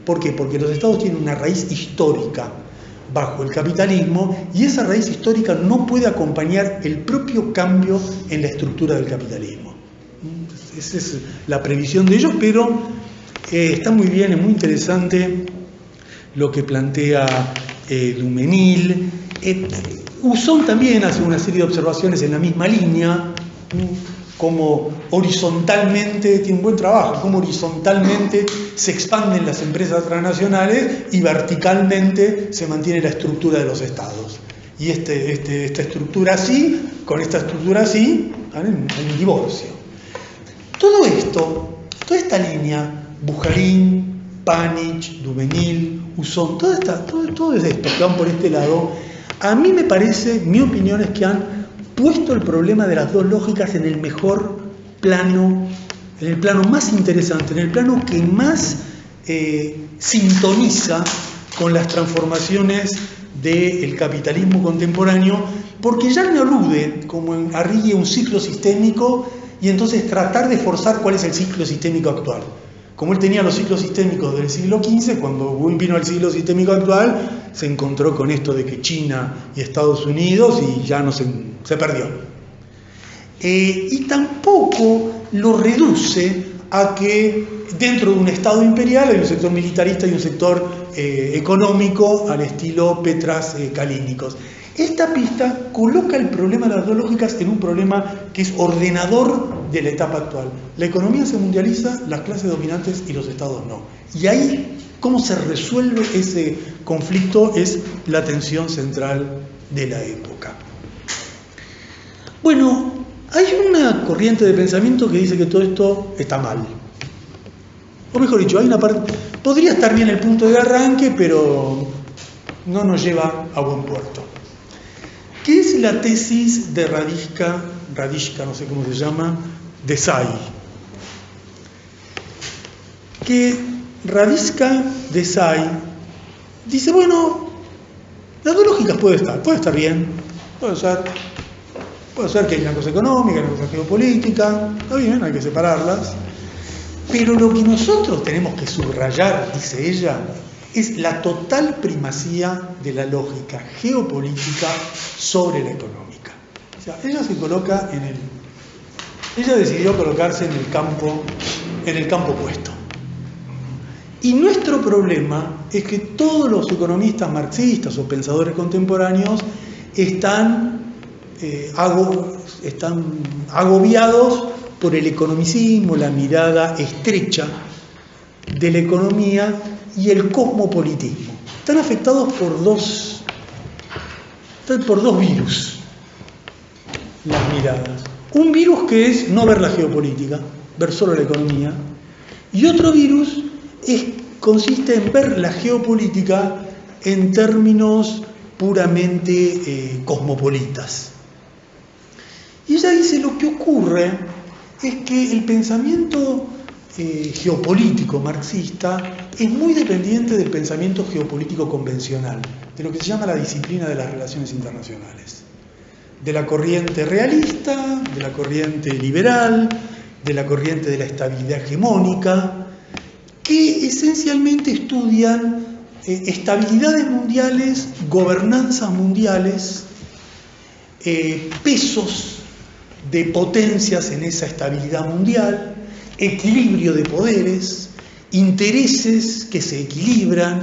¿Por qué? Porque los estados tienen una raíz histórica bajo el capitalismo y esa raíz histórica no puede acompañar el propio cambio en la estructura del capitalismo. Esa es la previsión de ellos, pero está muy bien, es muy interesante lo que plantea Duménil. Husson también hace una serie de observaciones en la misma línea, como horizontalmente, tiene un buen trabajo, como horizontalmente se expanden las empresas transnacionales y verticalmente se mantiene la estructura de los estados. Y esta estructura así, con esta estructura así, hay un divorcio. Todo esto, toda esta línea, Bujarín, Panich, Duménil, Husson, todo esto que van por este lado, a mí me parece, mi opinión es que han puesto el problema de las dos lógicas en el mejor plano, en el plano más interesante, en el plano que más sintoniza con las transformaciones del capitalismo contemporáneo, porque ya no alude, como en Arrighi, un ciclo sistémico y entonces tratar de forzar cuál es el ciclo sistémico actual. Como él tenía los ciclos sistémicos del siglo XV, cuando vino al ciclo sistémico actual, se encontró con esto de que China y Estados Unidos y ya no se perdió. Y tampoco lo reduce a que dentro de un Estado imperial hay un sector militarista y un sector económico al estilo Petras Kalínicos. Esta pista coloca el problema de las dos lógicas en un problema que es ordenador de la etapa actual. La economía se mundializa, las clases dominantes y los estados no. Y ahí, cómo se resuelve ese conflicto es la tensión central de la época. Bueno, hay una corriente de pensamiento que dice que todo esto está mal. O mejor dicho, hay una parte, podría estar bien el punto de arranque, pero no nos lleva a buen puerto. ¿Qué es la tesis de Radishka, no sé cómo se llama, Desai? Que Radishka Desai dice, bueno, las dos lógicas puede estar bien, puede ser que hay una cosa económica, una cosa geopolítica, está bien, hay que separarlas, pero lo que nosotros tenemos que subrayar, dice ella, es la total primacía de la lógica geopolítica sobre la económica. O sea, ella decidió colocarse en el campo opuesto. Y nuestro problema es que todos los economistas marxistas o pensadores contemporáneos están agobiados por el economicismo, la mirada estrecha de la economía y el cosmopolitismo. Están afectados por dos virus, las miradas. Un virus que es no ver la geopolítica, ver solo la economía, y otro virus consiste en ver la geopolítica en términos puramente cosmopolitas. Y ella dice, lo que ocurre es que el pensamiento geopolítico marxista es muy dependiente del pensamiento geopolítico convencional, de lo que se llama la disciplina de las relaciones internacionales, de la corriente realista, de la corriente liberal, de la corriente de la estabilidad hegemónica, que esencialmente estudian estabilidades mundiales, gobernanzas mundiales, pesos de potencias en esa estabilidad mundial, equilibrio de poderes, intereses que se equilibran,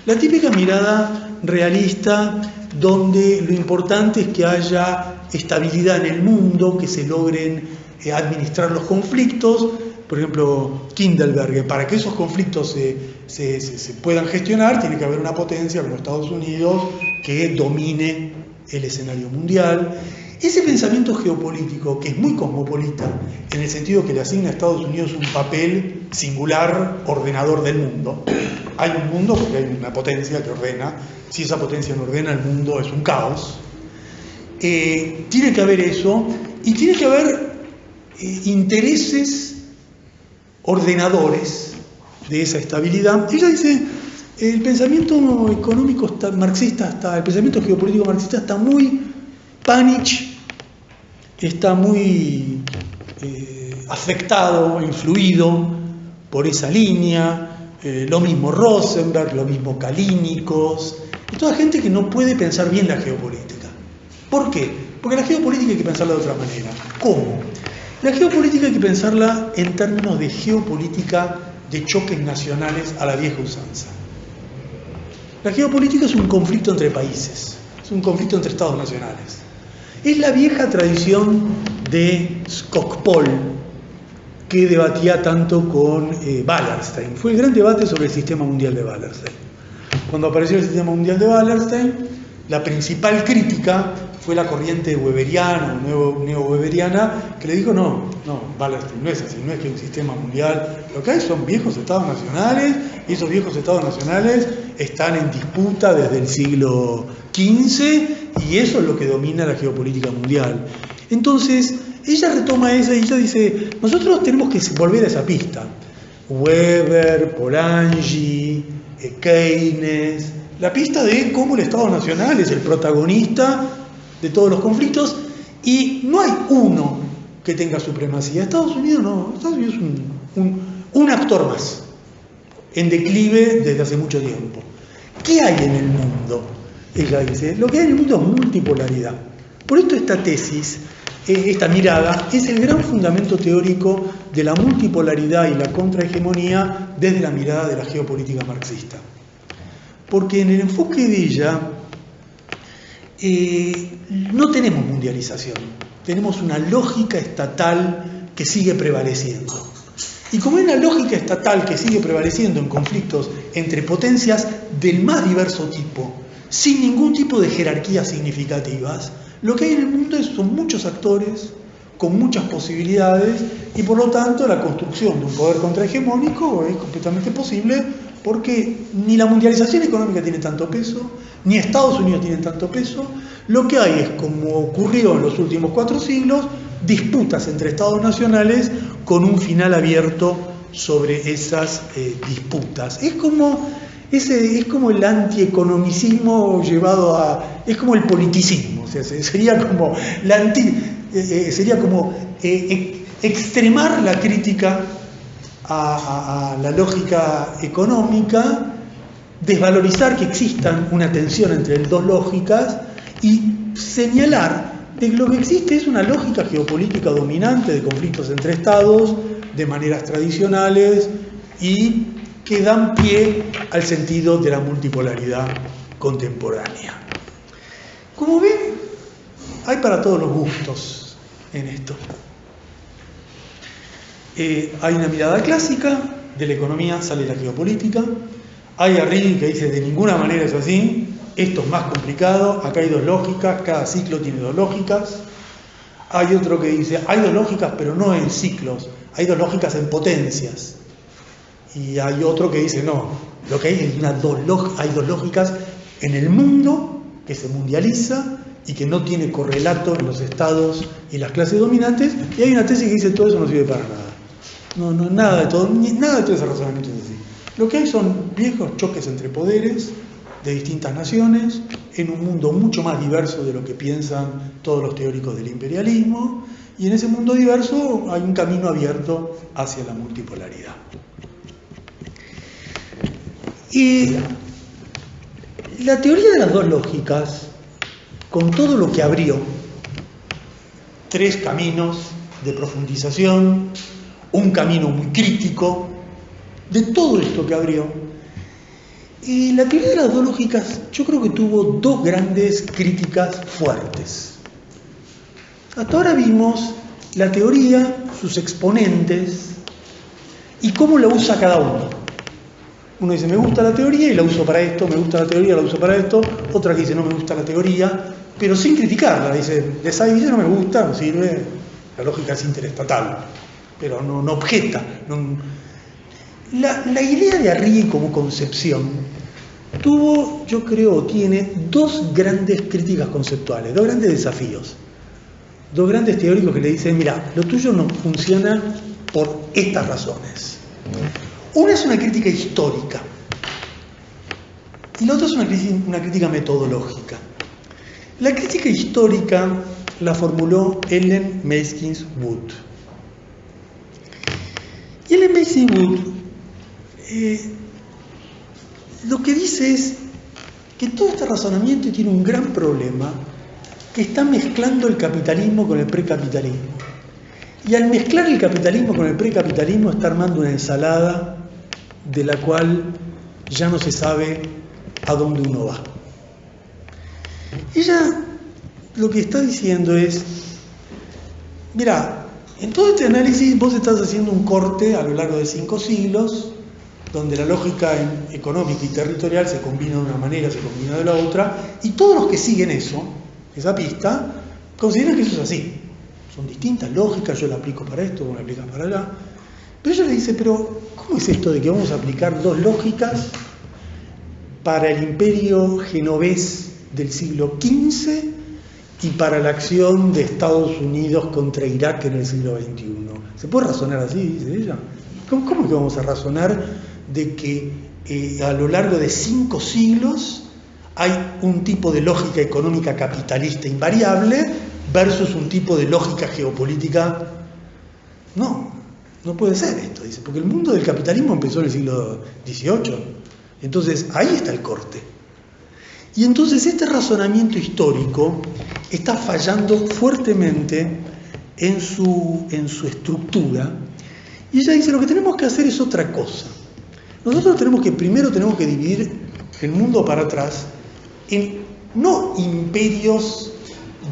la típica mirada realista donde lo importante es que haya estabilidad en el mundo, que se logren administrar los conflictos. Por ejemplo, Kindleberg, para que esos conflictos se puedan gestionar, tiene que haber una potencia como Estados Unidos que domine el escenario mundial. Ese pensamiento geopolítico, que es muy cosmopolita, en el sentido que le asigna a Estados Unidos un papel singular, ordenador del mundo. Hay un mundo porque hay una potencia que ordena. Si esa potencia no ordena, el mundo es un caos. Tiene que haber eso, y tiene que haber intereses ordenadores de esa estabilidad. Ella dice, el pensamiento económico marxista, el pensamiento geopolítico marxista está muy Panich, está muy afectado, influido por esa línea, lo mismo Rosenberg, lo mismo Kalínicos, y toda gente que no puede pensar bien la geopolítica. ¿Por qué? Porque la geopolítica hay que pensarla de otra manera. ¿Cómo? La geopolítica hay que pensarla en términos de geopolítica de choques nacionales a la vieja usanza. La geopolítica es un conflicto entre países, es un conflicto entre estados nacionales. Es la vieja tradición de Skocpol, que debatía tanto con Wallerstein. Fue el gran debate sobre el sistema mundial de Wallerstein. Cuando apareció el sistema mundial de Wallerstein, la principal crítica fue la corriente weberiana o neo-weberiana, que le dijo, no, Wallerstein no es así, no es que un sistema mundial, lo que hay son viejos estados nacionales, y esos viejos estados nacionales están en disputa desde el siglo XV, y eso es lo que domina la geopolítica mundial. Entonces, ella retoma esa y ella dice, nosotros tenemos que volver a esa pista. Weber, Polanyi, Keynes, la pista de cómo el Estado Nacional es el protagonista de todos los conflictos, y no hay uno que tenga supremacía. Estados Unidos no, Estados Unidos es un actor más, en declive desde hace mucho tiempo. ¿Qué hay en el mundo? Ella dice, lo que hay en el mundo es multipolaridad. Por esto esta tesis, esta mirada, es el gran fundamento teórico de la multipolaridad y la contrahegemonía desde la mirada de la geopolítica marxista. Porque en el enfoque de ella no tenemos mundialización, tenemos una lógica estatal que sigue prevaleciendo. Y como hay una lógica estatal que sigue prevaleciendo en conflictos entre potencias del más diverso tipo, sin ningún tipo de jerarquías significativas, lo que hay en el mundo son muchos actores con muchas posibilidades, y por lo tanto la construcción de un poder contrahegemónico es completamente posible, porque ni la mundialización económica tiene tanto peso, ni Estados Unidos tiene tanto peso. Lo que hay es, como ocurrió en los últimos 4 siglos, disputas entre estados nacionales con un final abierto sobre esas disputas. Es como el antieconomicismo llevado a... es como el politicismo, o sea, sería como extremar la crítica a la lógica económica, desvalorizar que existan una tensión entre dos lógicas y señalar de que lo que existe es una lógica geopolítica dominante de conflictos entre estados, de maneras tradicionales, y que dan pie al sentido de la multipolaridad contemporánea. Como ven, hay para todos los gustos en esto. Hay una mirada clásica, de la economía sale la geopolítica. Hay Arrighi que dice de ninguna manera es así, esto es más complicado, acá hay 2 lógicas, cada ciclo tiene 2 lógicas. Hay otro que dice, hay 2 lógicas pero no en ciclos, hay 2 lógicas en potencias. Y hay otro que dice, no, lo que hay es hay 2 lógicas en el mundo que se mundializa y que no tiene correlato en los estados y las clases dominantes, y hay una tesis que dice todo eso no sirve para nada. Nada de todo ese razonamiento es así. Lo que hay son viejos choques entre poderes de distintas naciones, en un mundo mucho más diverso de lo que piensan todos los teóricos del imperialismo, y en ese mundo diverso hay un camino abierto hacia la multipolaridad. Y la teoría de las 2 lógicas, con todo lo que abrió, 3 caminos de profundización, un camino muy crítico, de todo esto que abrió. Y la teoría de las dos lógicas, yo creo que tuvo dos grandes críticas fuertes. Hasta ahora vimos la teoría, sus exponentes y cómo la usa cada uno. Uno dice, me gusta la teoría y la uso para esto, me gusta la teoría y la uso para esto. Otra que dice, no me gusta la teoría, pero sin criticarla. Dice, de esa división no me gusta, no sirve, la lógica es interestatal, pero no objeta. La idea de Arrighi como concepción tuvo, yo creo, tiene dos grandes críticas conceptuales, dos grandes desafíos. Dos grandes teóricos que le dicen, mira, lo tuyo no funciona por estas razones. Una es una crítica histórica y la otra es una crítica metodológica. La crítica histórica la formuló Ellen Maskins Wood. Y Ellen Maskins Wood lo que dice es que todo este razonamiento tiene un gran problema, que está mezclando el capitalismo con el precapitalismo. Y al mezclar el capitalismo con el precapitalismo está armando una ensalada de la cual ya no se sabe a dónde uno va. Ella lo que está diciendo es, mira, en todo este análisis vos estás haciendo un corte a lo largo de 5 siglos, donde la lógica económica y territorial se combina de una manera, se combina de la otra, y todos los que siguen eso, esa pista, consideran que eso es así. Son distintas lógicas, yo la aplico para esto, vos la aplicas para allá. Pero ella le dice, pero ¿cómo es esto de que vamos a aplicar dos lógicas para el imperio genovés del siglo XV y para la acción de Estados Unidos contra Irak en el siglo XXI? ¿Se puede razonar así, dice ella? ¿Cómo es que vamos a razonar de que a lo largo de 5 siglos hay un tipo de lógica económica capitalista invariable versus un tipo de lógica geopolítica? No puede ser esto, dice, porque el mundo del capitalismo empezó en el siglo XVIII. Entonces, ahí está el corte. Y entonces este razonamiento histórico está fallando fuertemente en su estructura. Y ella dice, lo que tenemos que hacer es otra cosa. Nosotros primero tenemos que dividir el mundo para atrás en no imperios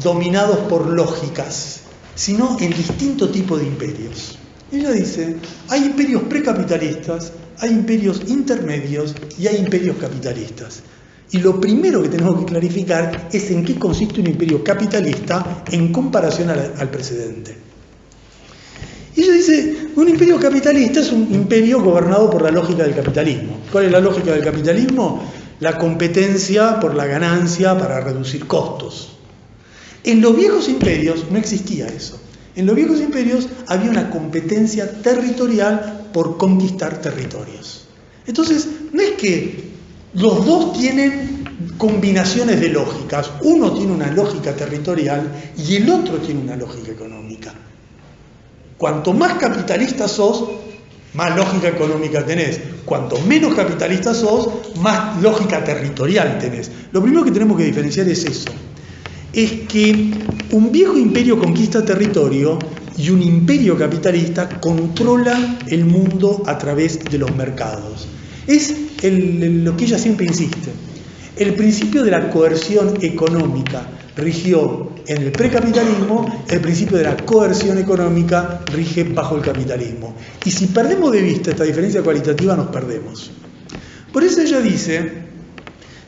dominados por lógicas, sino en distinto tipo de imperios. Ella dice, hay imperios precapitalistas, hay imperios intermedios y hay imperios capitalistas. Y lo primero que tenemos que clarificar es en qué consiste un imperio capitalista en comparación al precedente. Y ella dice, un imperio capitalista es un imperio gobernado por la lógica del capitalismo. ¿Cuál es la lógica del capitalismo? La competencia por la ganancia para reducir costos. En los viejos imperios no existía eso. En los viejos imperios había una competencia territorial por conquistar territorios. Entonces, no es que los dos tienen combinaciones de lógicas. Uno tiene una lógica territorial y el otro tiene una lógica económica. Cuanto más capitalista sos, más lógica económica tenés. Cuanto menos capitalista sos, más lógica territorial tenés. Lo primero que tenemos que diferenciar es eso. Es que un viejo imperio conquista territorio y un imperio capitalista controla el mundo a través de los mercados. Es lo que ella siempre insiste. El principio de la coerción económica rigió en el precapitalismo, el principio de la coerción económica rige bajo el capitalismo. Y si perdemos de vista esta diferencia cualitativa, nos perdemos. Por eso ella dice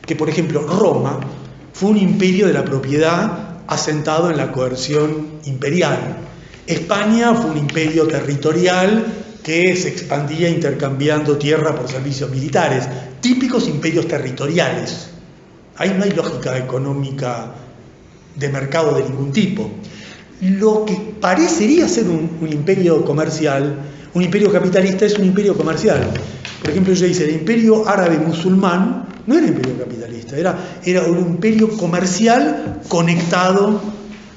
que, por ejemplo, Roma fue un imperio de la propiedad asentado en la coerción imperial. España fue un imperio territorial que se expandía intercambiando tierra por servicios militares, típicos imperios territoriales. Ahí no hay lógica económica de mercado de ningún tipo. Lo que parecería ser un imperio comercial, un imperio capitalista, es un imperio comercial. Por ejemplo, ella dice, el imperio árabe musulmán no era imperio capitalista, era un imperio comercial conectado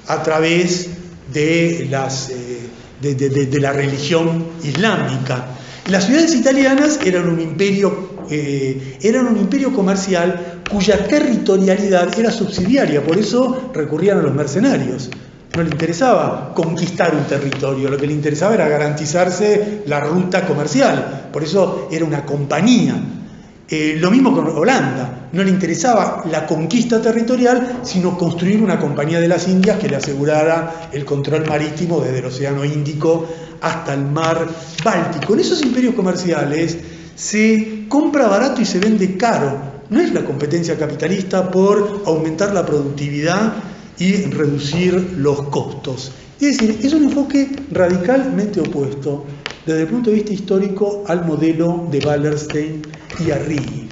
a través de la religión islámica. Las ciudades italianas eran un imperio comercial cuya territorialidad era subsidiaria, por eso recurrían a los mercenarios. no le interesaba conquistar un territorio, lo que le interesaba era garantizarse la ruta comercial, por eso era una compañía. Lo mismo con Holanda, no le interesaba la conquista territorial, sino construir una compañía de las Indias que le asegurara el control marítimo desde el Océano Índico hasta el mar Báltico. En esos imperios comerciales se compra barato y se vende caro. No es la competencia capitalista por aumentar la productividad y reducir los costos. Es decir, es un enfoque radicalmente opuesto desde el punto de vista histórico al modelo de Wallerstein y Arrighi.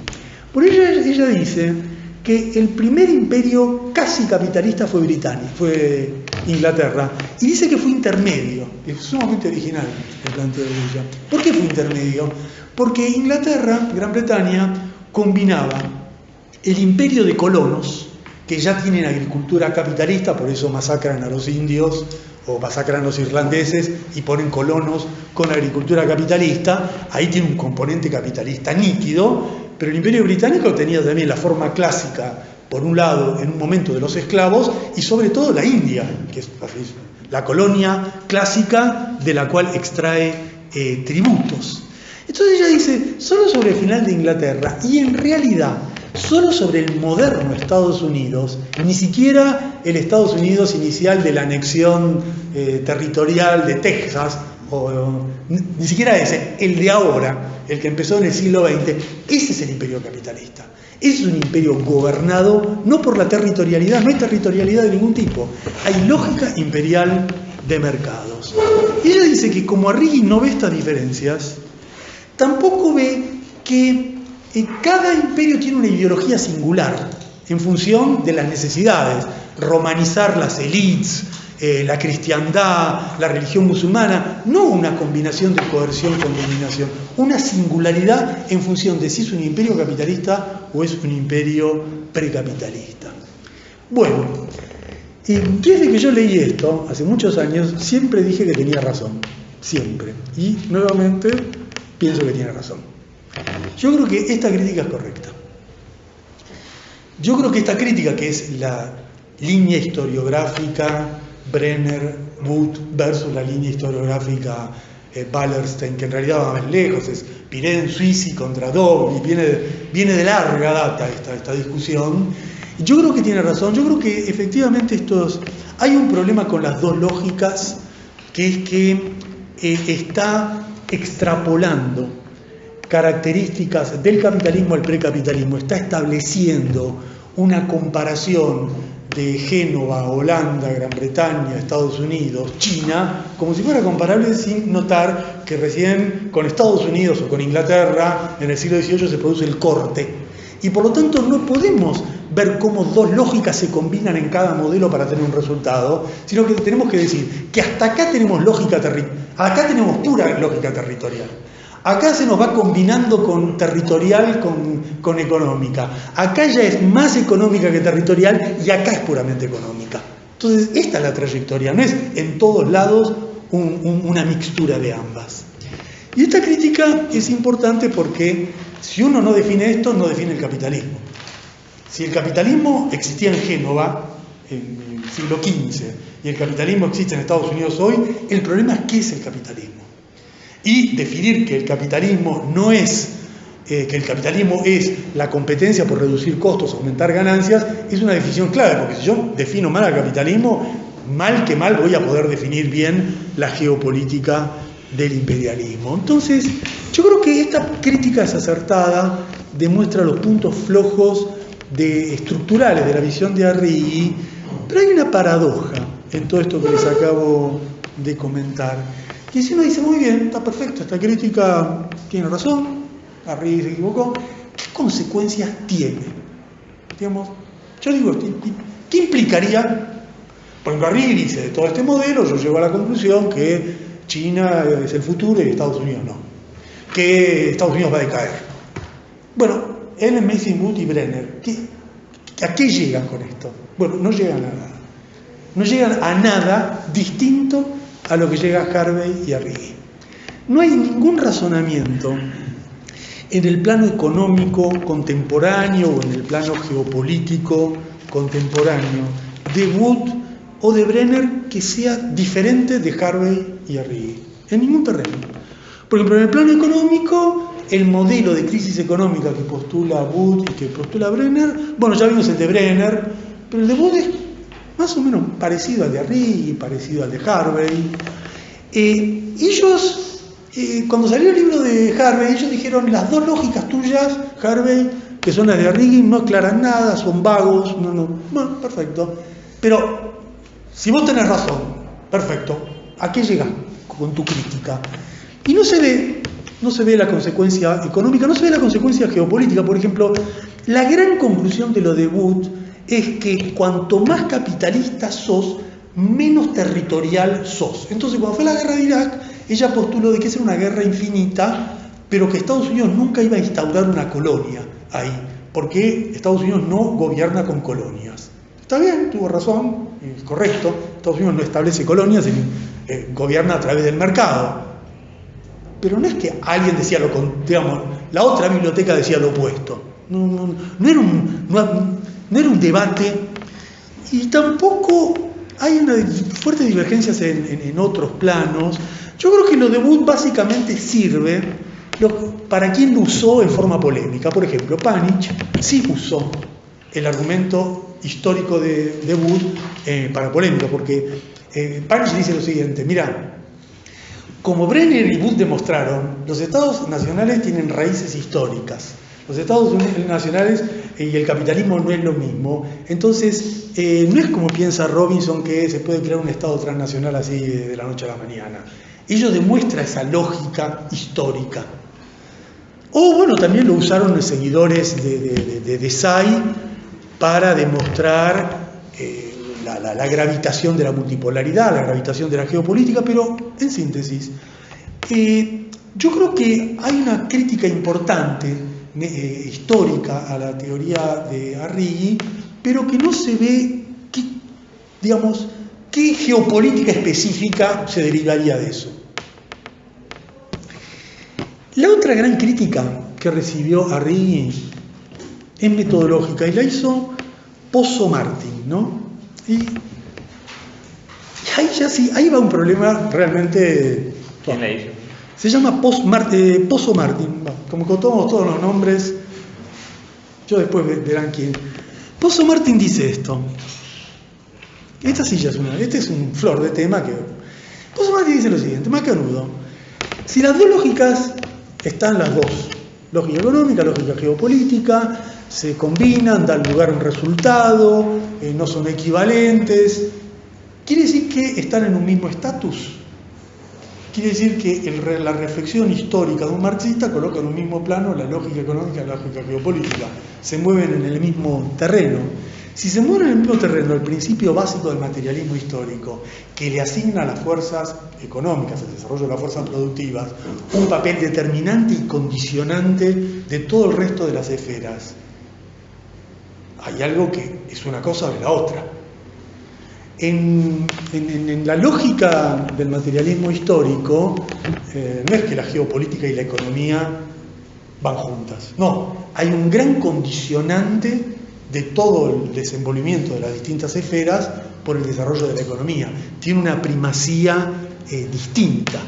Por ello ella dice que el primer imperio casi capitalista fue Inglaterra, y dice que fue intermedio. Es sumamente original el planteo de ella. ¿Por qué fue intermedio? Porque Inglaterra, Gran Bretaña, combinaba el imperio de colonos, que ya tienen agricultura capitalista, por eso masacran a los indios o masacran a los irlandeses y ponen colonos con agricultura capitalista. Ahí tiene un componente capitalista nítido, pero el imperio británico tenía también la forma clásica, por un lado, en un momento de los esclavos, y sobre todo la India, que es la colonia clásica de la cual extrae tributos. Entonces ella dice, solo sobre el final de Inglaterra, y en realidad solo sobre el moderno Estados Unidos, ni siquiera el Estados Unidos inicial de la anexión territorial de Texas, ni siquiera ese, el de ahora, el que empezó en el siglo XX, ese es el imperio capitalista. Es un imperio gobernado no por la territorialidad, no hay territorialidad de ningún tipo, hay lógica imperial de mercados. Y ella dice que como Arrighi no ve estas diferencias, tampoco ve que cada imperio tiene una ideología singular en función de las necesidades, romanizar las élites, la cristiandad, la religión musulmana, no una combinación de coerción con dominación, una singularidad en función de si es un imperio capitalista o es un imperio precapitalista. Bueno, desde que yo leí esto, hace muchos años, siempre dije que tenía razón, siempre, y nuevamente pienso que tiene razón. Yo creo que esta crítica es correcta. Yo creo que esta crítica, que es la línea historiográfica Brenner, Wood versus la línea historiográfica Wallerstein, que en realidad va más lejos, es Pirén, Suisi contra Dogg, y viene de larga data esta discusión. Yo creo que tiene razón. Yo creo que efectivamente hay un problema con las dos lógicas, que es que está extrapolando características del capitalismo al precapitalismo, está estableciendo una comparación de Génova, Holanda, Gran Bretaña, Estados Unidos, China, como si fuera comparable, sin notar que recién con Estados Unidos o con Inglaterra en el siglo XVIII se produce el corte. Y por lo tanto no podemos ver cómo dos lógicas se combinan en cada modelo para tener un resultado, sino que tenemos que decir que hasta acá tenemos acá tenemos pura lógica territorial. Acá se nos va combinando con territorial, con económica. Acá ya es más económica que territorial y acá es puramente económica. Entonces, esta es la trayectoria, no es en todos lados una mixtura de ambas. Y esta crítica es importante porque si uno no define esto, no define el capitalismo. Si el capitalismo existía en Génova, en el siglo XV, y el capitalismo existe en Estados Unidos hoy, el problema es qué es el capitalismo. Y definir que el capitalismo no es, que el capitalismo es la competencia por reducir costos, aumentar ganancias, es una definición clave, porque si yo defino mal al capitalismo, mal que mal voy a poder definir bien la geopolítica del imperialismo. Entonces, yo creo que esta crítica es acertada, demuestra los puntos flojos estructurales de la visión de Arrighi, pero hay una paradoja en todo esto que les acabo de comentar. Y si uno dice, muy bien, está perfecto, esta crítica tiene razón, Arrighi se equivocó, ¿qué consecuencias tiene? Digamos, yo digo, ¿qué implicaría? Por ejemplo, Arrighi dice, de todo este modelo, yo llego a la conclusión que China es el futuro y Estados Unidos no, que Estados Unidos va a decaer. Bueno, Ellen Mason Wood y Brenner, ¿a qué llegan con esto? Bueno, no llegan a nada. No llegan a nada distinto a lo que llega Harvey y Arrighi. No hay ningún razonamiento en el plano económico contemporáneo o en el plano geopolítico contemporáneo de Wood o de Brenner que sea diferente de Harvey y Arrighi, en ningún terreno. Por ejemplo, en el plano económico, el modelo de crisis económica que postula Wood y que postula Brenner, bueno, ya vimos el de Brenner, pero el de Wood es más o menos parecido al de Arrighi, parecido al de Harvey. Ellos, cuando salió el libro de Harvey, ellos dijeron, las dos lógicas tuyas, Harvey, que son las de Arrighi, no aclaran nada, son vagos, bueno, perfecto. Pero, si vos tenés razón, perfecto, ¿a qué llegás con tu crítica? Y no se ve la consecuencia económica, no se ve la consecuencia geopolítica. Por ejemplo, la gran conclusión de lo de Wood es que cuanto más capitalista sos, menos territorial sos. Entonces, cuando fue la guerra de Irak, ella postuló de que esa era una guerra infinita, pero que Estados Unidos nunca iba a instaurar una colonia ahí, porque Estados Unidos no gobierna con colonias. Está bien, tuvo razón, es correcto, Estados Unidos no establece colonias, gobierna a través del mercado. Pero no es que alguien decía lo contrario, la otra biblioteca decía lo opuesto. No era un debate, y tampoco hay fuertes divergencias en otros planos. Yo creo que lo de Wood básicamente sirve para quien lo usó en forma polémica. Por ejemplo, Panich sí usó el argumento histórico de Wood para polémica, porque Panich dice lo siguiente: mira, como Brenner y Wood demostraron, los estados nacionales tienen raíces históricas. Los estados nacionales y el capitalismo no es lo mismo. Entonces, no es como piensa Robinson, que se puede crear un estado transnacional así de la noche a la mañana. Ellos demuestran esa lógica histórica. O bueno, también lo usaron los seguidores de Desai para demostrar la gravitación de la multipolaridad, la gravitación de la geopolítica, pero en síntesis, yo creo que hay una crítica importante histórica a la teoría de Arrighi, pero que no se ve qué geopolítica específica se derivaría de eso. La otra gran crítica que recibió Arrighi es metodológica, y la hizo Pozzo-Martin, ¿no? Y ahí ya sí, ahí va un problema realmente. ¿Quién la hizo? Se llama Pozzo-Martin, como con todos los nombres, yo después verán quién. Pozzo-Martin dice esto. Esta silla este es un flor de tema que. Pozzo-Martin dice lo siguiente, macanudo. Si las dos lógicas están las dos, lógica económica, lógica geopolítica, se combinan, dan lugar a un resultado, no son equivalentes, ¿quiere decir que están en un mismo estatus? Quiere decir que la reflexión histórica de un marxista coloca en un mismo plano la lógica económica y la lógica geopolítica. Se mueven en el mismo terreno. Si se mueven en el mismo terreno, el principio básico del materialismo histórico, que le asigna a las fuerzas económicas, el desarrollo de las fuerzas productivas, un papel determinante y condicionante de todo el resto de las esferas, hay algo que es una cosa de la otra. En la lógica del materialismo histórico, no es que la geopolítica y la economía van juntas. No, hay un gran condicionante de todo el desenvolvimiento de las distintas esferas por el desarrollo de la economía. Tiene una primacía distinta.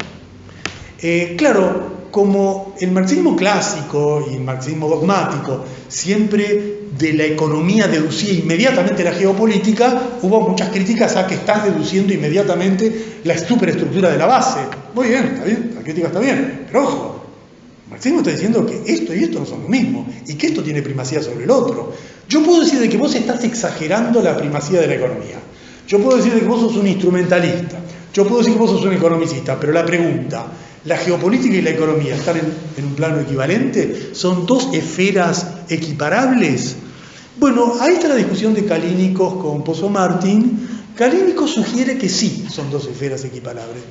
Claro, como el marxismo clásico y el marxismo dogmático siempre de la economía deducía inmediatamente la geopolítica, hubo muchas críticas a que estás deduciendo inmediatamente la superestructura de la base. Muy bien, está bien, la crítica está bien, pero ojo, el marxismo está diciendo que esto y esto no son lo mismo, y que esto tiene primacía sobre el otro. Yo puedo decir de que vos estás exagerando la primacía de la economía, yo puedo decir de que vos sos un instrumentalista, yo puedo decir que vos sos un economicista, pero la pregunta, ¿la geopolítica y la economía están en un plano equivalente? ¿Son dos esferas equiparables? Bueno, ahí está la discusión de Kalínikos con Pozzo-Martin. Kalínikos sugiere que sí, son dos esferas equiparables.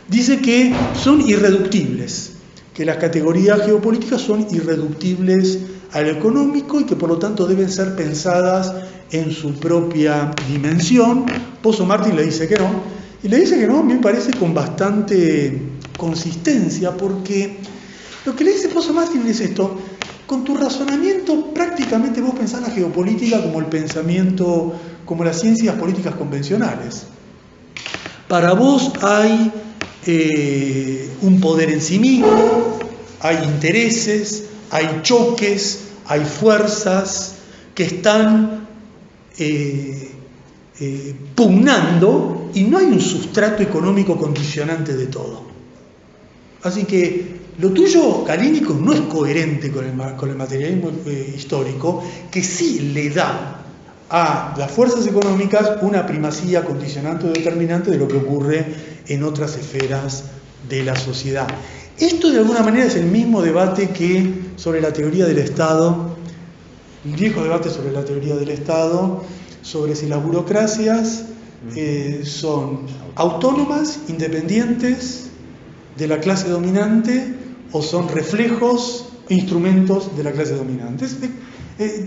Dice que son irreductibles, que las categorías geopolíticas son irreductibles a lo económico y que por lo tanto deben ser pensadas en su propia dimensión. Pozzo-Martin le dice que no, y le dice que no, a mí me parece con bastante consistencia, porque lo que le dice Pozzo-Martin es esto: con tu razonamiento prácticamente vos pensás la geopolítica como el pensamiento, como las ciencias políticas convencionales. Para vos hay un poder en sí mismo, hay intereses, hay choques, hay fuerzas que están pugnando y no hay un sustrato económico condicionante de todo. Así que lo tuyo, Galínico, no es coherente con el materialismo histórico, que sí le da a las fuerzas económicas una primacía condicionante o determinante de lo que ocurre en otras esferas de la sociedad. Esto de alguna manera es el mismo debate que sobre la teoría del Estado, el viejo debate sobre la teoría del Estado, sobre si las burocracias son autónomas, independientes de la clase dominante o son reflejos, instrumentos de la clase dominante.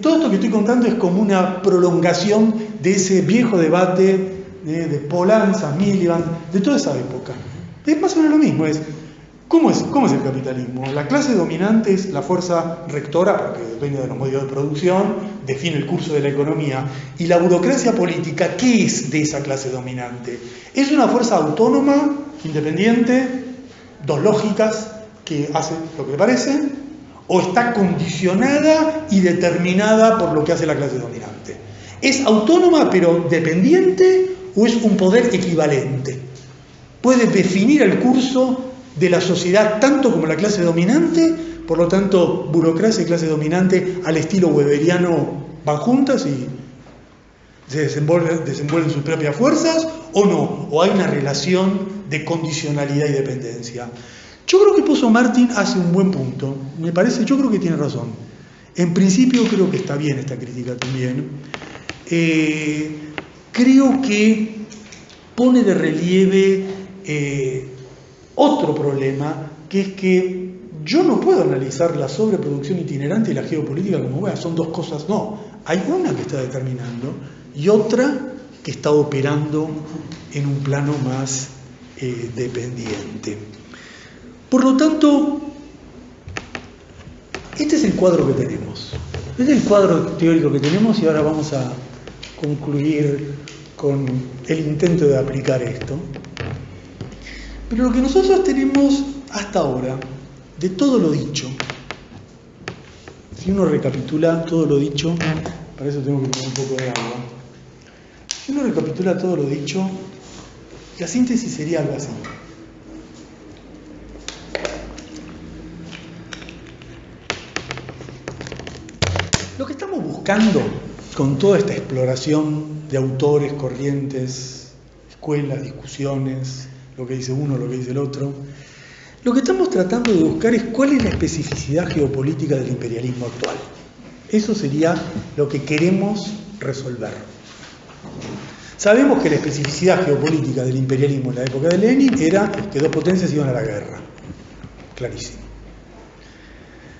Todo esto que estoy contando es como una prolongación de ese viejo debate de Polanyi, Miliband, de toda esa época. Es más o menos lo mismo, ¿cómo es el capitalismo? La clase dominante es la fuerza rectora, porque depende de los medios de producción, define el curso de la economía. Y la burocracia política, ¿qué es de esa clase dominante? ¿Es una fuerza autónoma, independiente, dos lógicas, que hace lo que le parece? ¿O está condicionada y determinada por lo que hace la clase dominante? ¿Es autónoma pero dependiente o es un poder equivalente? ¿Puede definir el curso de la sociedad tanto como la clase dominante? Por lo tanto, burocracia y clase dominante al estilo weberiano van juntas y se desenvuelven sus propias fuerzas, ¿o no? ¿O hay una relación de condicionalidad y dependencia? Yo creo que Pozzo Martín hace un buen punto. Me parece, yo creo que tiene razón. En principio creo que está bien esta crítica también. Creo que pone de relieve otro problema, que es que yo no puedo analizar la sobreproducción itinerante y la geopolítica como, bueno, son dos cosas. No, hay una que está determinando y otra que está operando en un plano más dependiente. Por lo tanto, este es el cuadro que tenemos. Este es el cuadro teórico que tenemos y ahora vamos a concluir con el intento de aplicar esto. Pero lo que nosotros tenemos hasta ahora, de todo lo dicho, si uno recapitula todo lo dicho, para eso tengo que poner un poco de agua. Si uno recapitula todo lo dicho, la síntesis sería algo así. Lo que estamos buscando con toda esta exploración de autores, corrientes, escuelas, discusiones, lo que dice uno, lo que dice el otro, lo que estamos tratando de buscar es cuál es la especificidad geopolítica del imperialismo actual. Eso sería lo que queremos resolver. Sabemos que la especificidad geopolítica del imperialismo en la época de Lenin era que dos potencias iban a la guerra. Clarísimo.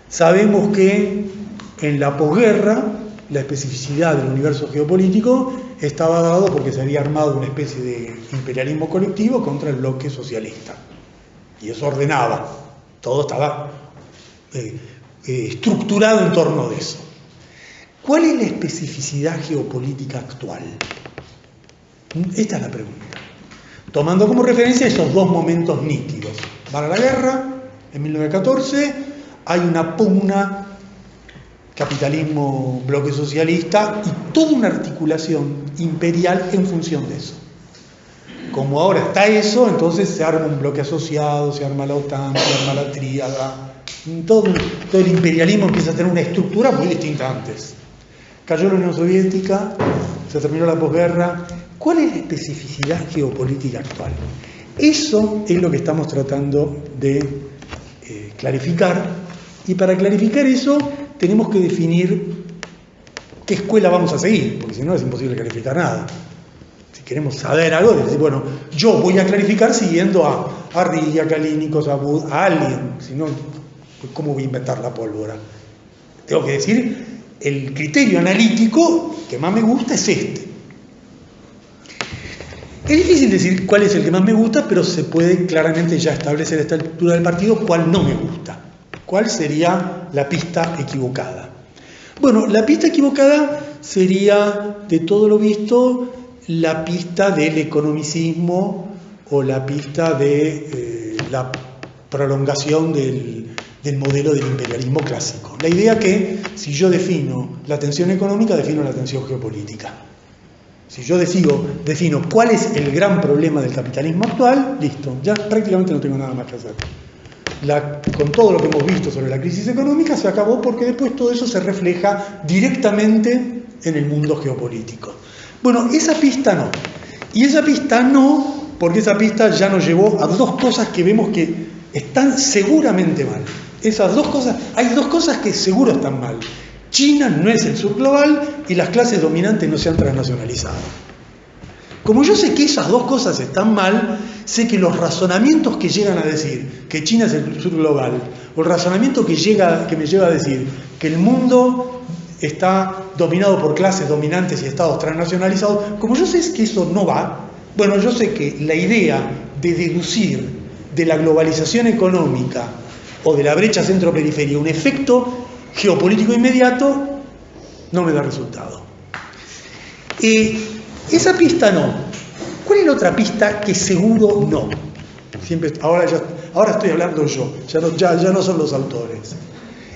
Sabemos que en la posguerra la especificidad del universo geopolítico estaba dado porque se había armado una especie de imperialismo colectivo contra el bloque socialista. Y eso ordenaba. Todo estaba estructurado en torno de eso. ¿Cuál es la especificidad geopolítica actual? Esta es la pregunta. Tomando como referencia esos dos momentos nítidos. Van a la guerra, en 1914, hay una pugna, capitalismo, bloque socialista, y toda una articulación imperial en función de eso. Como ahora está eso, entonces se arma un bloque asociado, se arma la OTAN, se arma la tríada. Todo el imperialismo empieza a tener una estructura muy distinta antes. Cayó la Unión Soviética, se terminó la posguerra. ¿Cuál es la especificidad geopolítica actual? Eso es lo que estamos tratando de clarificar, y para clarificar eso tenemos que definir qué escuela vamos a seguir, porque si no es imposible clarificar nada. Si queremos saber algo, decir, bueno, yo voy a clarificar siguiendo a Ría, a Kalínikos, a alguien, si no, ¿cómo voy a inventar la pólvora? Tengo que decir, el criterio analítico que más me gusta es este. Es difícil decir cuál es el que más me gusta, pero se puede claramente ya establecer a esta altura del partido cuál no me gusta. ¿Cuál sería la pista equivocada? Bueno, la pista equivocada sería, de todo lo visto, la pista del economicismo o la pista de la prolongación del modelo del imperialismo clásico. La idea que si yo defino la tensión económica, defino la tensión geopolítica. Si yo defino cuál es el gran problema del capitalismo actual, listo, ya prácticamente no tengo nada más que hacer. Con todo lo que hemos visto sobre la crisis económica se acabó, porque después todo eso se refleja directamente en el mundo geopolítico. Bueno, esa pista no. Y esa pista no, porque esa pista ya nos llevó a dos cosas que vemos que están seguramente mal. Esas dos cosas, hay dos cosas que seguro están mal. China no es el sur global y las clases dominantes no se han transnacionalizado. Como yo sé que esas dos cosas están mal, sé que los razonamientos que llegan a decir que China es el sur global, o el razonamiento que me lleva a decir que el mundo está dominado por clases dominantes y estados transnacionalizados, como yo sé que eso no va, bueno, yo sé que la idea de deducir de la globalización económica o de la brecha centro-periferia un efecto geopolítico inmediato no me da resultado. Esa pista no. ¿Cuál es la otra pista que seguro no? Ahora estoy hablando yo, ya no son los autores.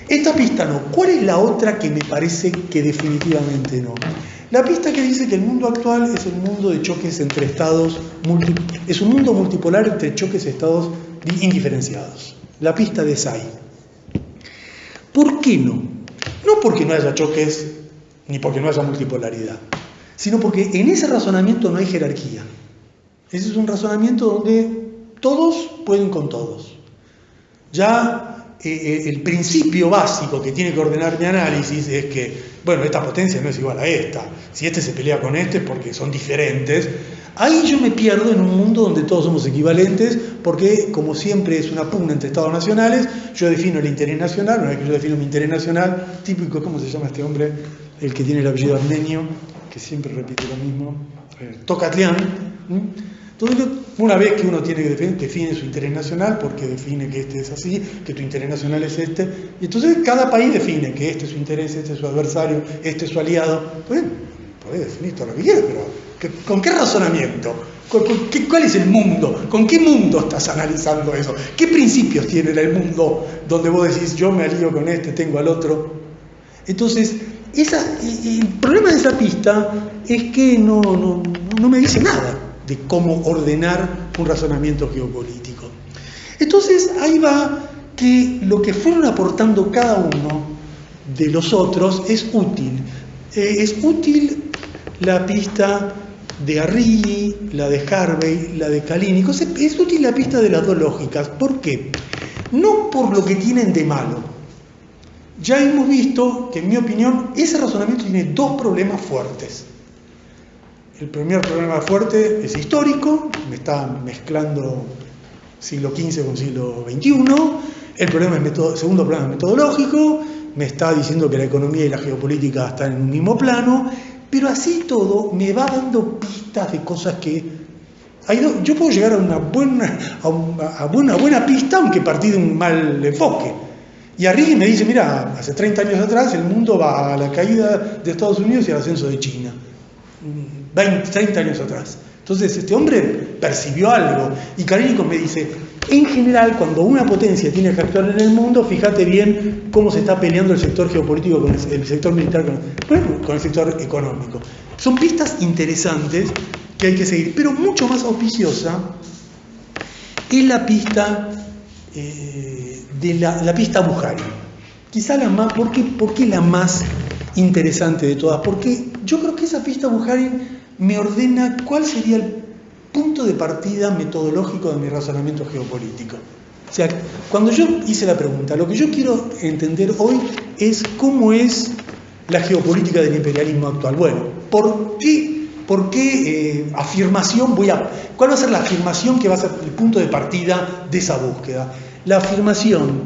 Esta pista no. ¿Cuál es la otra que me parece que definitivamente no? La pista que dice que el mundo actual es el mundo de choques entre estados, es un mundo multipolar entre choques de estados indiferenciados. La pista de Say. ¿Por qué no? No porque no haya choques, ni porque no haya multipolaridad, sino porque en ese razonamiento no hay jerarquía. Ese es un razonamiento donde todos pueden con todos. Ya el principio básico que tiene que ordenar mi análisis es que, bueno, esta potencia no es igual a esta. Si este se pelea con este es porque son diferentes. Ahí yo me pierdo en un mundo donde todos somos equivalentes, porque como siempre es una pugna entre estados nacionales, yo defino el interés nacional. Una vez que yo defino mi interés nacional, típico, ¿cómo se llama este hombre? El que tiene el apellido armenio, que siempre repite lo mismo, Tocatlián. Entonces, una vez que uno tiene que define su interés nacional, porque define que este es así, que tu interés nacional es este, y entonces cada país define que este es su interés, este es su adversario, este es su aliado. Pues, podés definir todo lo que quieras, pero ¿con qué razonamiento? ¿Cuál es el mundo? ¿Con qué mundo estás analizando eso? ¿Qué principios tiene el mundo donde vos decís, yo me alío con este, tengo al otro? Entonces, el problema de esa pista es que no me dice nada de cómo ordenar un razonamiento geopolítico. Entonces, ahí va que lo que fueron aportando cada uno de los otros es útil. Es útil la pista de Arrighi, la de Harvey, la de Kalínikos. Es útil la pista de las dos lógicas. ¿Por qué? No por lo que tienen de malo. Ya hemos visto que, en mi opinión, ese razonamiento tiene dos problemas fuertes. El primer problema fuerte es histórico, me está mezclando siglo XV con siglo XXI. El segundo problema es metodológico, me está diciendo que la economía y la geopolítica están en un mismo plano, pero así todo me va dando pistas de cosas que... yo puedo llegar a una buena pista, aunque partí de un mal enfoque. Y Arrighi me dice, mira, hace 30 años atrás el mundo va a la caída de Estados Unidos y al ascenso de China. 30 años atrás. Entonces este hombre percibió algo. Y Kalínikos me dice, en general, cuando una potencia tiene que actuar en el mundo, fíjate bien cómo se está peleando el sector geopolítico con el sector militar, con el sector económico. Son pistas interesantes que hay que seguir, pero mucho más auspiciosa es la pista la pista Bukharin. Quizá la más, ¿por qué la más interesante de todas? Porque yo creo que esa pista Bukharin me ordena cuál sería el punto de partida metodológico de mi razonamiento geopolítico. O sea, cuando yo hice la pregunta, lo que yo quiero entender hoy es cómo es la geopolítica del imperialismo actual. Bueno, ¿por qué afirmación cuál va a ser la afirmación que va a ser el punto de partida de esa búsqueda? La afirmación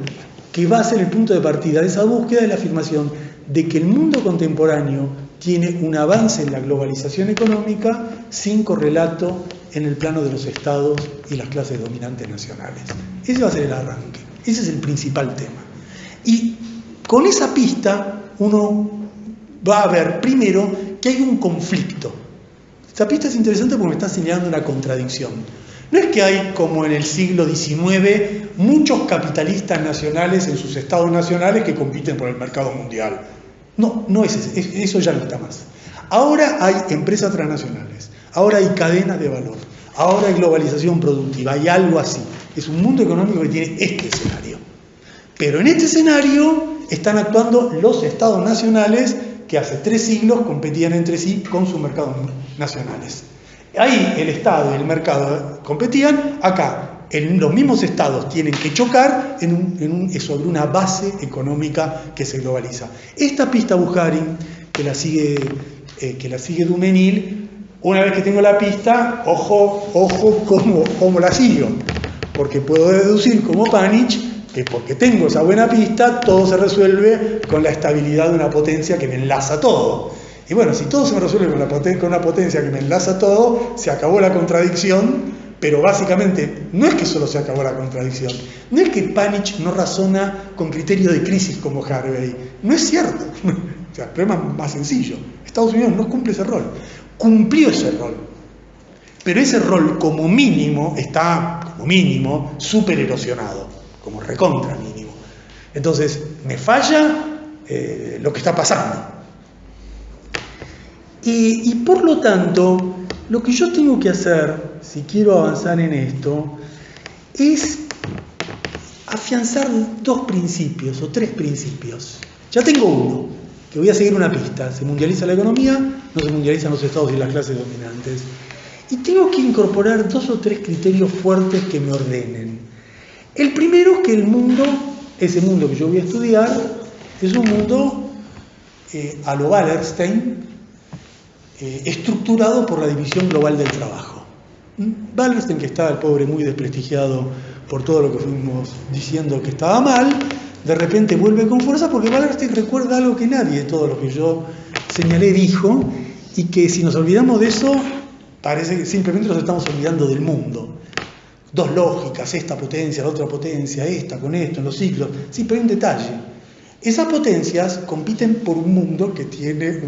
que va a ser el punto de partida de esa búsqueda es la afirmación de que el mundo contemporáneo tiene un avance en la globalización económica sin correlato en el plano de los estados y las clases dominantes nacionales. Ese va a ser el arranque, ese es el principal tema. Y con esa pista uno va a ver primero que hay un conflicto. Esta pista es interesante porque me está señalando una contradicción. No es que hay, como en el siglo XIX, muchos capitalistas nacionales en sus estados nacionales que compiten por el mercado mundial. No, no es ese, eso ya no está más. Ahora hay empresas transnacionales, ahora hay cadenas de valor, ahora hay globalización productiva, hay algo así. Es un mundo económico que tiene este escenario. Pero en este escenario están actuando los estados nacionales que hace 3 siglos competían entre sí con sus mercados nacionales. Ahí el Estado y el mercado competían, acá los mismos estados tienen que chocar sobre una base económica que se globaliza. Esta pista Bukharin, que la sigue Duménil, una vez que tengo la pista, ojo cómo la sigo, porque puedo deducir como Panich que porque tengo esa buena pista, todo se resuelve con la estabilidad de una potencia que me enlaza todo. Y bueno, si todo se me resuelve con una potencia que me enlaza todo, se acabó la contradicción, pero básicamente no es que solo se acabó la contradicción, no es que Panich no razona con criterio de crisis como Harvey, no es cierto. O sea, el problema es más sencillo. Estados Unidos no cumple ese rol, cumplió ese rol, pero ese rol como mínimo está, súper erosionado, como recontra mínimo. Entonces, me falla lo que está pasando. Y por lo tanto, lo que yo tengo que hacer, si quiero avanzar en esto, es afianzar 2 principios o 3 principios. Ya tengo uno, que voy a seguir una pista. Se mundializa la economía, no se mundializan los estados y las clases dominantes. Y tengo que incorporar 2 o 3 criterios fuertes que me ordenen. El primero es que el mundo, ese mundo que yo voy a estudiar, es un mundo a lo Wallerstein, estructurado por la división global del trabajo. Wallerstein, que estaba el pobre muy desprestigiado por todo lo que fuimos diciendo que estaba mal, de repente vuelve con fuerza porque Wallerstein recuerda algo que nadie de todo lo que yo señalé dijo, y que si nos olvidamos de eso, parece que simplemente nos estamos olvidando del mundo. 2 lógicas, esta potencia, la otra potencia, esta con esto, en los ciclos. Sí, pero hay un detalle. Esas potencias compiten por un mundo que tiene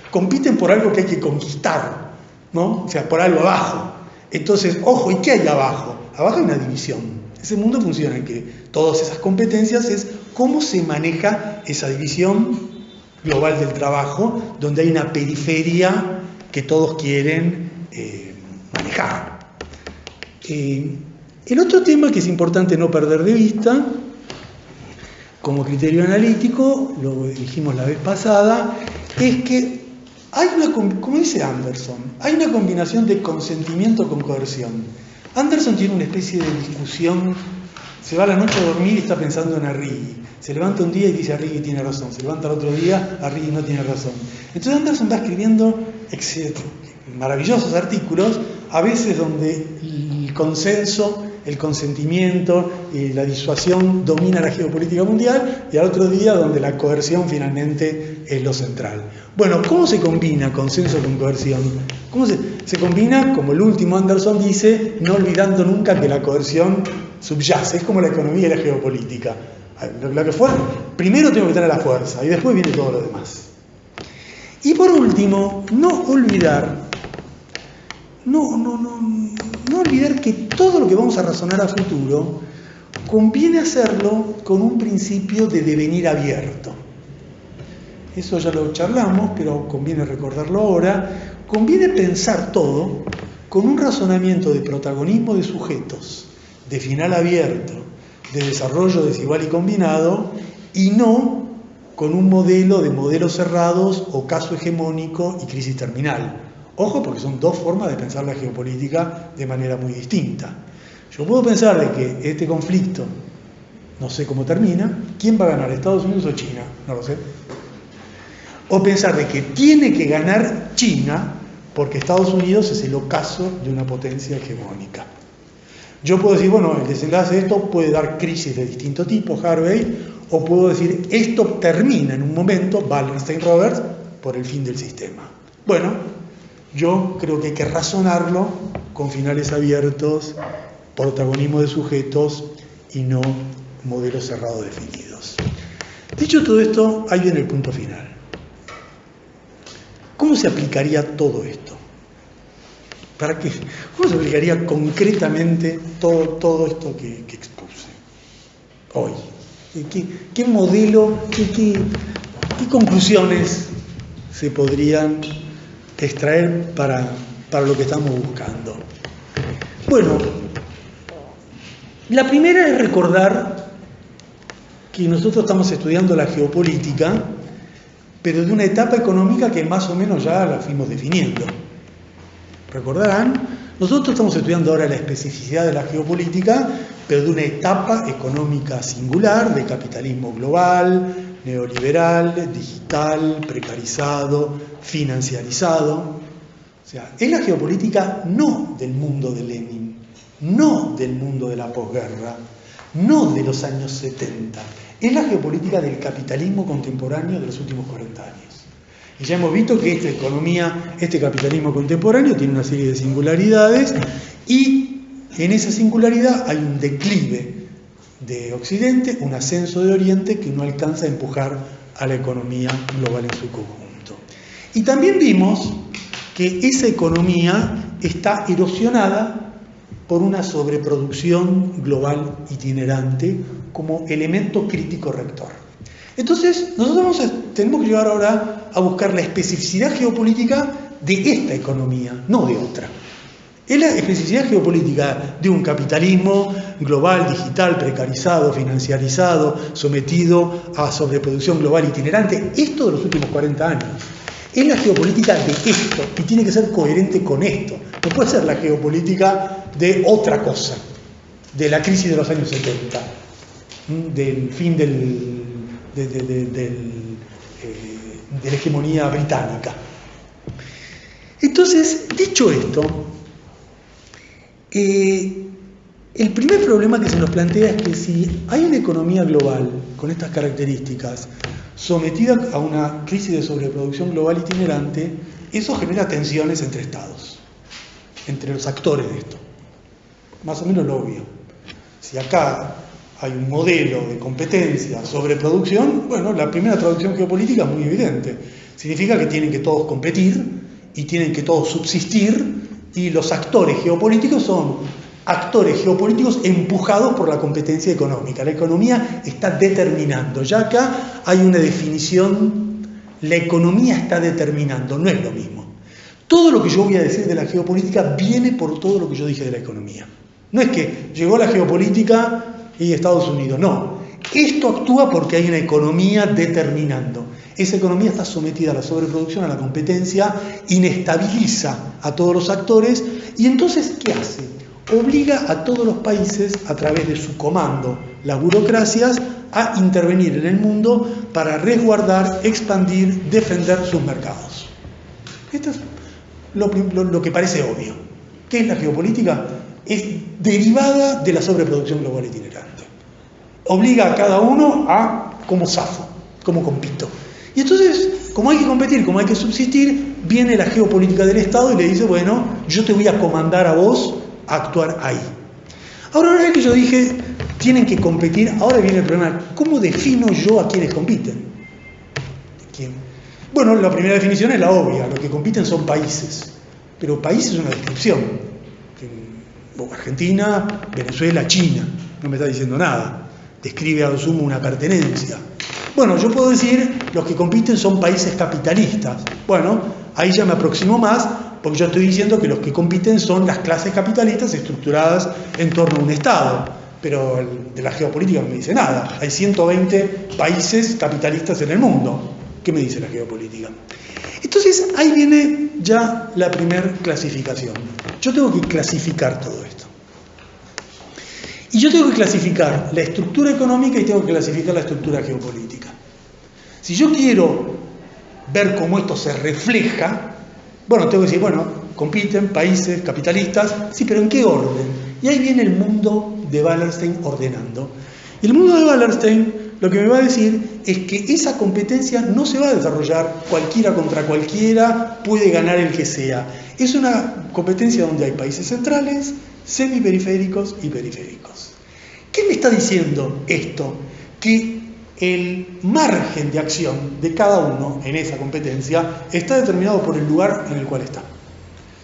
compiten por algo que hay que conquistar, ¿no? O sea, por algo abajo. Entonces, ojo, ¿y qué hay abajo? Abajo hay una división. Ese mundo funciona en que todas esas competencias es cómo se maneja esa división global del trabajo, donde hay una periferia que todos quieren manejar. El otro tema que es importante no perder de vista, como criterio analítico, lo dijimos la vez pasada, es que hay como dice Anderson, hay una combinación de consentimiento con coerción. Anderson tiene una especie de discusión, se va a la noche a dormir y está pensando en Arrighi. Se levanta un día y dice Arrighi tiene razón, se levanta el otro día, Arrighi no tiene razón. Entonces Anderson va escribiendo maravillosos artículos, a veces donde el consenso, el consentimiento y la disuasión domina la geopolítica mundial, y al otro día donde la coerción finalmente es lo central. Bueno, ¿cómo se combina consenso con coerción? ¿Cómo se combina? Como el último Anderson dice, no olvidando nunca que la coerción subyace, es como la economía y la geopolítica. Primero tengo que tener la fuerza y después viene todo lo demás. Y por último, no olvidar que todo lo que vamos a razonar a futuro conviene hacerlo con un principio de devenir abierto. Eso ya lo charlamos, pero conviene recordarlo ahora. Conviene pensar todo con un razonamiento de protagonismo de sujetos, de final abierto, de desarrollo desigual y combinado, y no con un modelo de modelos cerrados o caso hegemónico y crisis terminal. Ojo, porque son 2 formas de pensar la geopolítica de manera muy distinta. Yo puedo pensar de que este conflicto, no sé cómo termina, ¿quién va a ganar, Estados Unidos o China? No lo sé. O pensar de que tiene que ganar China porque Estados Unidos es el ocaso de una potencia hegemónica. Yo puedo decir, bueno, el desenlace de esto puede dar crisis de distinto tipo, Harvey, o puedo decir, esto termina en un momento, Wallerstein-Roberts, por el fin del sistema. Bueno, yo creo que hay que razonarlo con finales abiertos, protagonismo de sujetos y no modelos cerrados definidos. Dicho todo esto, ahí viene el punto final. ¿Cómo se aplicaría todo esto? ¿Cómo se aplicaría concretamente todo esto que expuse hoy? ¿Qué modelo, qué conclusiones se podrían extraer para lo que estamos buscando? Bueno, la primera es recordar que nosotros estamos estudiando la geopolítica, pero de una etapa económica que más o menos ya la fuimos definiendo. Recordarán, nosotros estamos estudiando ahora la especificidad de la geopolítica, pero de una etapa económica singular, de capitalismo global, neoliberal, digital, precarizado, financiarizado. O sea, es la geopolítica no del mundo de Lenin, no del mundo de la posguerra, no de los años 70, es la geopolítica del capitalismo contemporáneo de los últimos 40 años. Y ya hemos visto que esta economía, este capitalismo contemporáneo tiene una serie de singularidades y en esa singularidad hay un declive de Occidente, un ascenso de Oriente que no alcanza a empujar a la economía global en su conjunto. Y también vimos que esa economía está erosionada por una sobreproducción global itinerante como elemento crítico rector. Entonces, nosotros tenemos que llegar ahora a buscar la especificidad geopolítica de esta economía, no de otra. Es la especificidad geopolítica de un capitalismo global, digital, precarizado, financiarizado, sometido a sobreproducción global itinerante, esto de los últimos 40 años. Es la geopolítica de esto y tiene que ser coherente con esto. No puede ser la geopolítica de otra cosa, de la crisis de los años 70, del fin de la hegemonía británica. Entonces, dicho esto, el primer problema que se nos plantea es que si hay una economía global con estas características sometida a una crisis de sobreproducción global itinerante, eso genera tensiones entre estados, entre los actores de esto. Más o menos lo obvio. Si acá hay un modelo de competencia, sobreproducción, bueno, la primera traducción geopolítica es muy evidente. Significa que tienen que todos competir y tienen que todos subsistir, y los actores geopolíticos son actores geopolíticos empujados por la competencia económica. La economía está determinando. Ya acá hay una definición, la economía está determinando, no es lo mismo. Todo lo que yo voy a decir de la geopolítica viene por todo lo que yo dije de la economía. No es que llegó la geopolítica y Estados Unidos, no. Esto actúa porque hay una economía determinando. Esa economía está sometida a la sobreproducción, a la competencia, inestabiliza a todos los actores y entonces, ¿qué hace? Obliga a todos los países, a través de su comando, las burocracias, a intervenir en el mundo para resguardar, expandir, defender sus mercados. Esto es lo que parece obvio. ¿Qué es la geopolítica? Es derivada de la sobreproducción global itinerante. Obliga a cada uno a, como zafo, como compito. Y entonces, como hay que competir, como hay que subsistir, viene la geopolítica del Estado y le dice, bueno, yo te voy a comandar a vos a actuar ahí. Ahora, una vez que yo dije, tienen que competir, ahora viene el problema, ¿cómo defino yo a quienes compiten? ¿Quién? Bueno, la primera definición es la obvia, lo que compiten son países, pero país es una descripción. Argentina, Venezuela, China, no me está diciendo nada, describe a lo sumo una pertenencia. Bueno, yo puedo decir, los que compiten son países capitalistas. Bueno, ahí ya me aproximo más, porque yo estoy diciendo que los que compiten son las clases capitalistas estructuradas en torno a un Estado. Pero de la geopolítica no me dice nada. Hay 120 países capitalistas en el mundo. ¿Qué me dice la geopolítica? Entonces, ahí viene ya la primera clasificación. Yo tengo que clasificar todo esto. Y yo tengo que clasificar la estructura económica y tengo que clasificar la estructura geopolítica. Si yo quiero ver cómo esto se refleja, bueno, tengo que decir, bueno, compiten países capitalistas, sí, pero ¿en qué orden? Y ahí viene el mundo de Wallerstein ordenando. Y el mundo de Wallerstein lo que me va a decir es que esa competencia no se va a desarrollar cualquiera contra cualquiera, puede ganar el que sea. Es una competencia donde hay países centrales, semiperiféricos y periféricos. ¿Qué me está diciendo esto? Que el margen de acción de cada uno en esa competencia está determinado por el lugar en el cual está.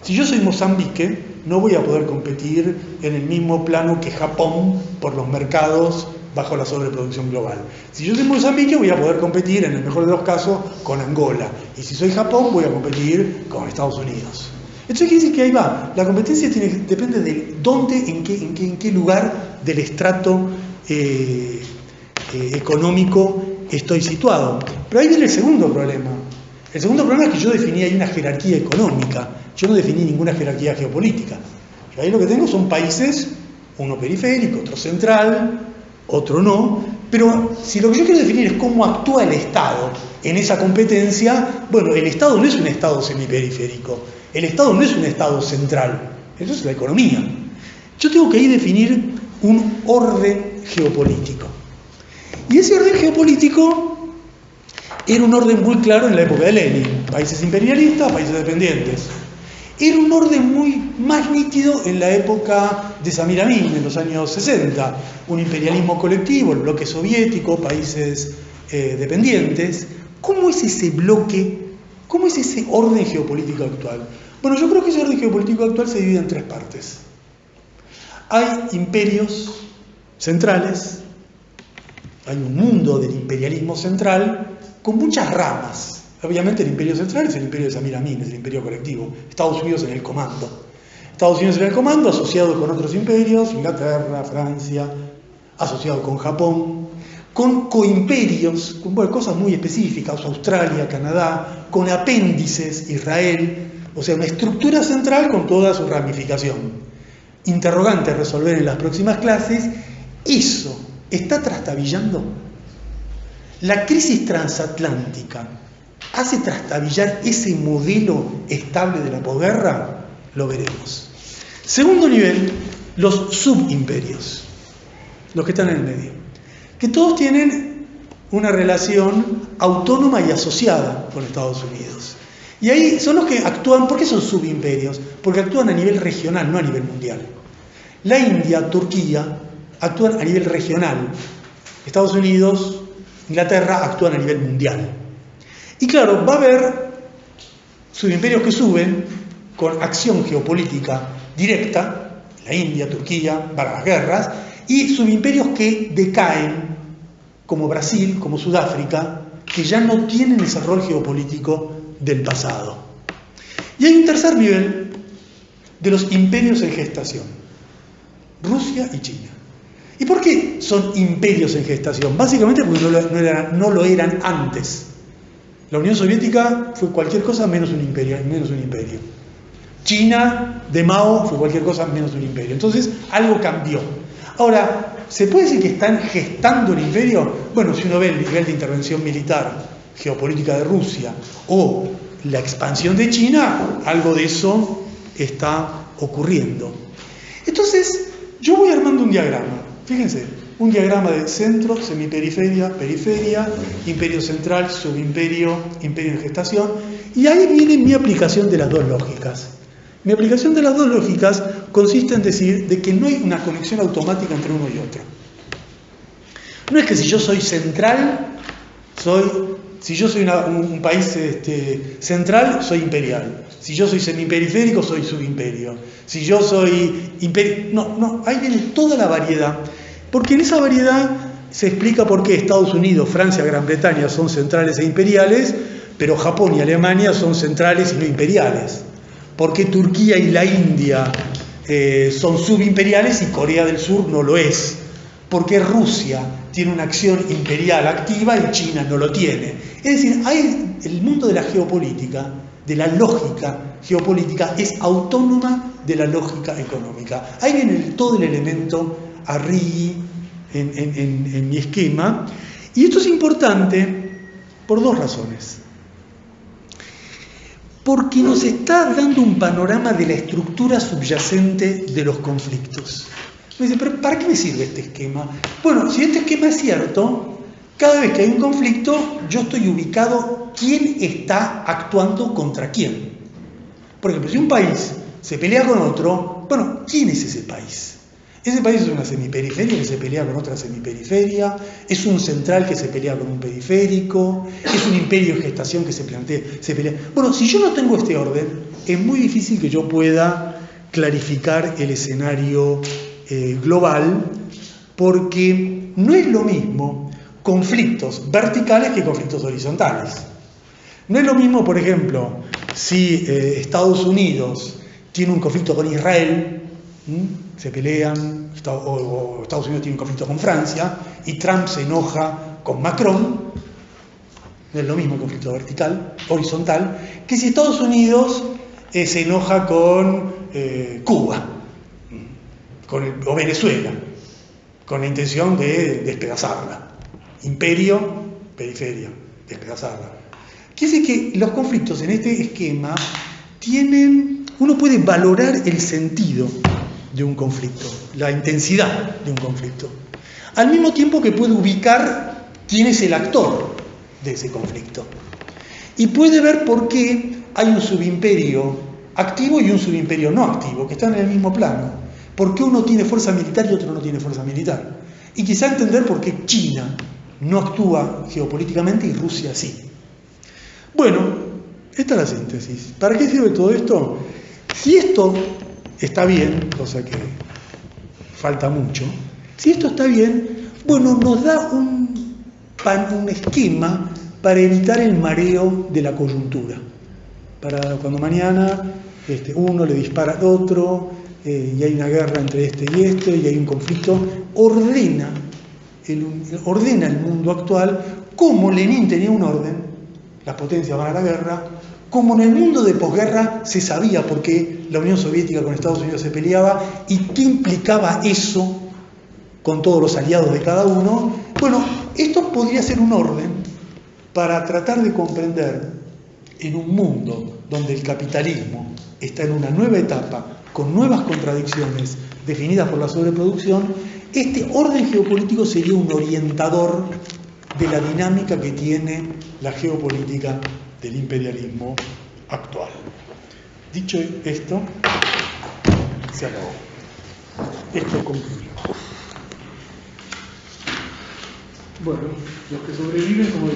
Si yo soy Mozambique, no voy a poder competir en el mismo plano que Japón por los mercados bajo la sobreproducción global. Si yo soy Mozambique, voy a poder competir, en el mejor de los casos, con Angola. Y si soy Japón, voy a competir con Estados Unidos. Entonces quiere decir que ahí va. La competencia depende de dónde, en qué lugar del estrato económico estoy situado. Pero ahí viene el segundo problema. El segundo problema es que yo definí ahí una jerarquía económica. Yo no definí ninguna jerarquía geopolítica. Yo ahí lo que tengo son países, uno periférico, otro central, otro no, pero si lo que yo quiero definir es cómo actúa el Estado en esa competencia, bueno, el Estado no es un Estado semiperiférico, el Estado no es un Estado central, eso es la economía. Yo tengo que ahí definir un orden geopolítico. Y ese orden geopolítico era un orden muy claro en la época de Lenin, países imperialistas, países dependientes. Era un orden muy más nítido en la época de Samir Amin, en los años 60. Un imperialismo colectivo, el bloque soviético, países dependientes. ¿Cómo es ese bloque? ¿Cómo es ese orden geopolítico actual? Bueno, yo creo que ese orden geopolítico actual se divide en tres partes. Hay imperios centrales, hay un mundo del imperialismo central con muchas ramas. Obviamente el imperio central es el imperio de Samir Amin, es el imperio colectivo. Estados Unidos en el comando. Estados Unidos en el comando, asociado con otros imperios, Inglaterra, Francia, asociado con Japón, con coimperios, con cosas muy específicas, Australia, Canadá, con apéndices, Israel, o sea, una estructura central con toda su ramificación. Interrogante a resolver en las próximas clases, ¿eso está trastabillando? La crisis transatlántica ¿hace trastabillar ese modelo estable de la posguerra? Lo veremos. Segundo nivel, los subimperios, los que están en el medio, que todos tienen una relación autónoma y asociada con Estados Unidos. Y ahí son los que actúan. ¿Por qué son subimperios? Porque actúan a nivel regional, no a nivel mundial. La India, Turquía, actúan a nivel regional. Estados Unidos, Inglaterra actúan a nivel mundial. Y claro, va a haber subimperios que suben con acción geopolítica directa, la India, Turquía, para las guerras, y subimperios que decaen, como Brasil, como Sudáfrica, que ya no tienen ese rol geopolítico del pasado. Y hay un tercer nivel de los imperios en gestación, Rusia y China. ¿Y por qué son imperios en gestación? Básicamente porque no lo eran antes. La Unión Soviética fue cualquier cosa menos un imperio. China de Mao fue cualquier cosa menos un imperio. Entonces, algo cambió. Ahora, ¿se puede decir que están gestando un imperio? Bueno, si uno ve el nivel de intervención militar, geopolítica de Rusia o la expansión de China, algo de eso está ocurriendo. Entonces, yo voy armando un diagrama. Fíjense, un diagrama de centro, semiperiferia, periferia, imperio central, subimperio, imperio en gestación, y ahí viene mi aplicación de las dos lógicas. Mi aplicación de las dos lógicas consiste en decir de que no hay una conexión automática entre uno y otro. No es que si yo soy central, si yo soy un país central, soy imperial. Si yo soy semiperiférico, soy subimperio. Si yo soy imperio... No, ahí viene toda la variedad. Porque en esa variedad se explica por qué Estados Unidos, Francia, Gran Bretaña son centrales e imperiales, pero Japón y Alemania son centrales y no imperiales. ¿Por qué Turquía y la India son subimperiales y Corea del Sur no lo es? ¿Por qué Rusia tiene una acción imperial activa y China no lo tiene? Es decir, el mundo de la geopolítica, de la lógica geopolítica, es autónoma de la lógica económica. Ahí viene todo el elemento Arrighi en mi esquema. Y esto es importante por dos razones. Porque nos está dando un panorama de la estructura subyacente de los conflictos. Me dice, ¿pero para qué me sirve este esquema? Bueno, si este esquema es cierto, cada vez que hay un conflicto, yo estoy ubicado quién está actuando contra quién. Por ejemplo, si un país se pelea con otro, bueno, ¿quién es ese país? Ese país es una semiperiferia que se pelea con otra semiperiferia, es un central que se pelea con un periférico, es un imperio de gestación que se pelea. Bueno, si yo no tengo este orden, es muy difícil que yo pueda clarificar el escenario global, porque no es lo mismo conflictos verticales que conflictos horizontales. No es lo mismo, por ejemplo, si Estados Unidos tiene un conflicto con Israel, se pelean, o Estados Unidos tiene un conflicto con Francia, y Trump se enoja con Macron, no es lo mismo el conflicto horizontal, que si Estados Unidos se enoja con Cuba, o Venezuela, con la intención de despedazarla. Imperio, periferia, despedazarla. Quiere decir que los conflictos en este esquema uno puede valorar el sentido de un conflicto, la intensidad de un conflicto, al mismo tiempo que puede ubicar quién es el actor de ese conflicto. Y puede ver por qué hay un subimperio activo y un subimperio no activo, que están en el mismo plano. ¿Por qué uno tiene fuerza militar y otro no tiene fuerza militar? Y quizá entender por qué China no actúa geopolíticamente y Rusia sí. Bueno, esta es la síntesis. ¿Para qué sirve todo esto? Si esto está bien, cosa que falta mucho, si esto está bien, bueno, nos da un esquema para evitar el mareo de la coyuntura. Para cuando mañana uno le dispara al otro, y hay una guerra entre y hay un conflicto, ordena el mundo actual, como Lenin tenía un orden, las potencias van a la guerra, como en el mundo de posguerra se sabía por qué la Unión Soviética con Estados Unidos se peleaba y qué implicaba eso con todos los aliados de cada uno. Bueno, esto podría ser un orden para tratar de comprender en un mundo donde el capitalismo está en una nueva etapa, con nuevas contradicciones definidas por la sobreproducción, este orden geopolítico sería un orientador de la dinámica que tiene la geopolítica del imperialismo actual. Dicho esto, se acabó. Esto concluye. Bueno, los que sobreviven como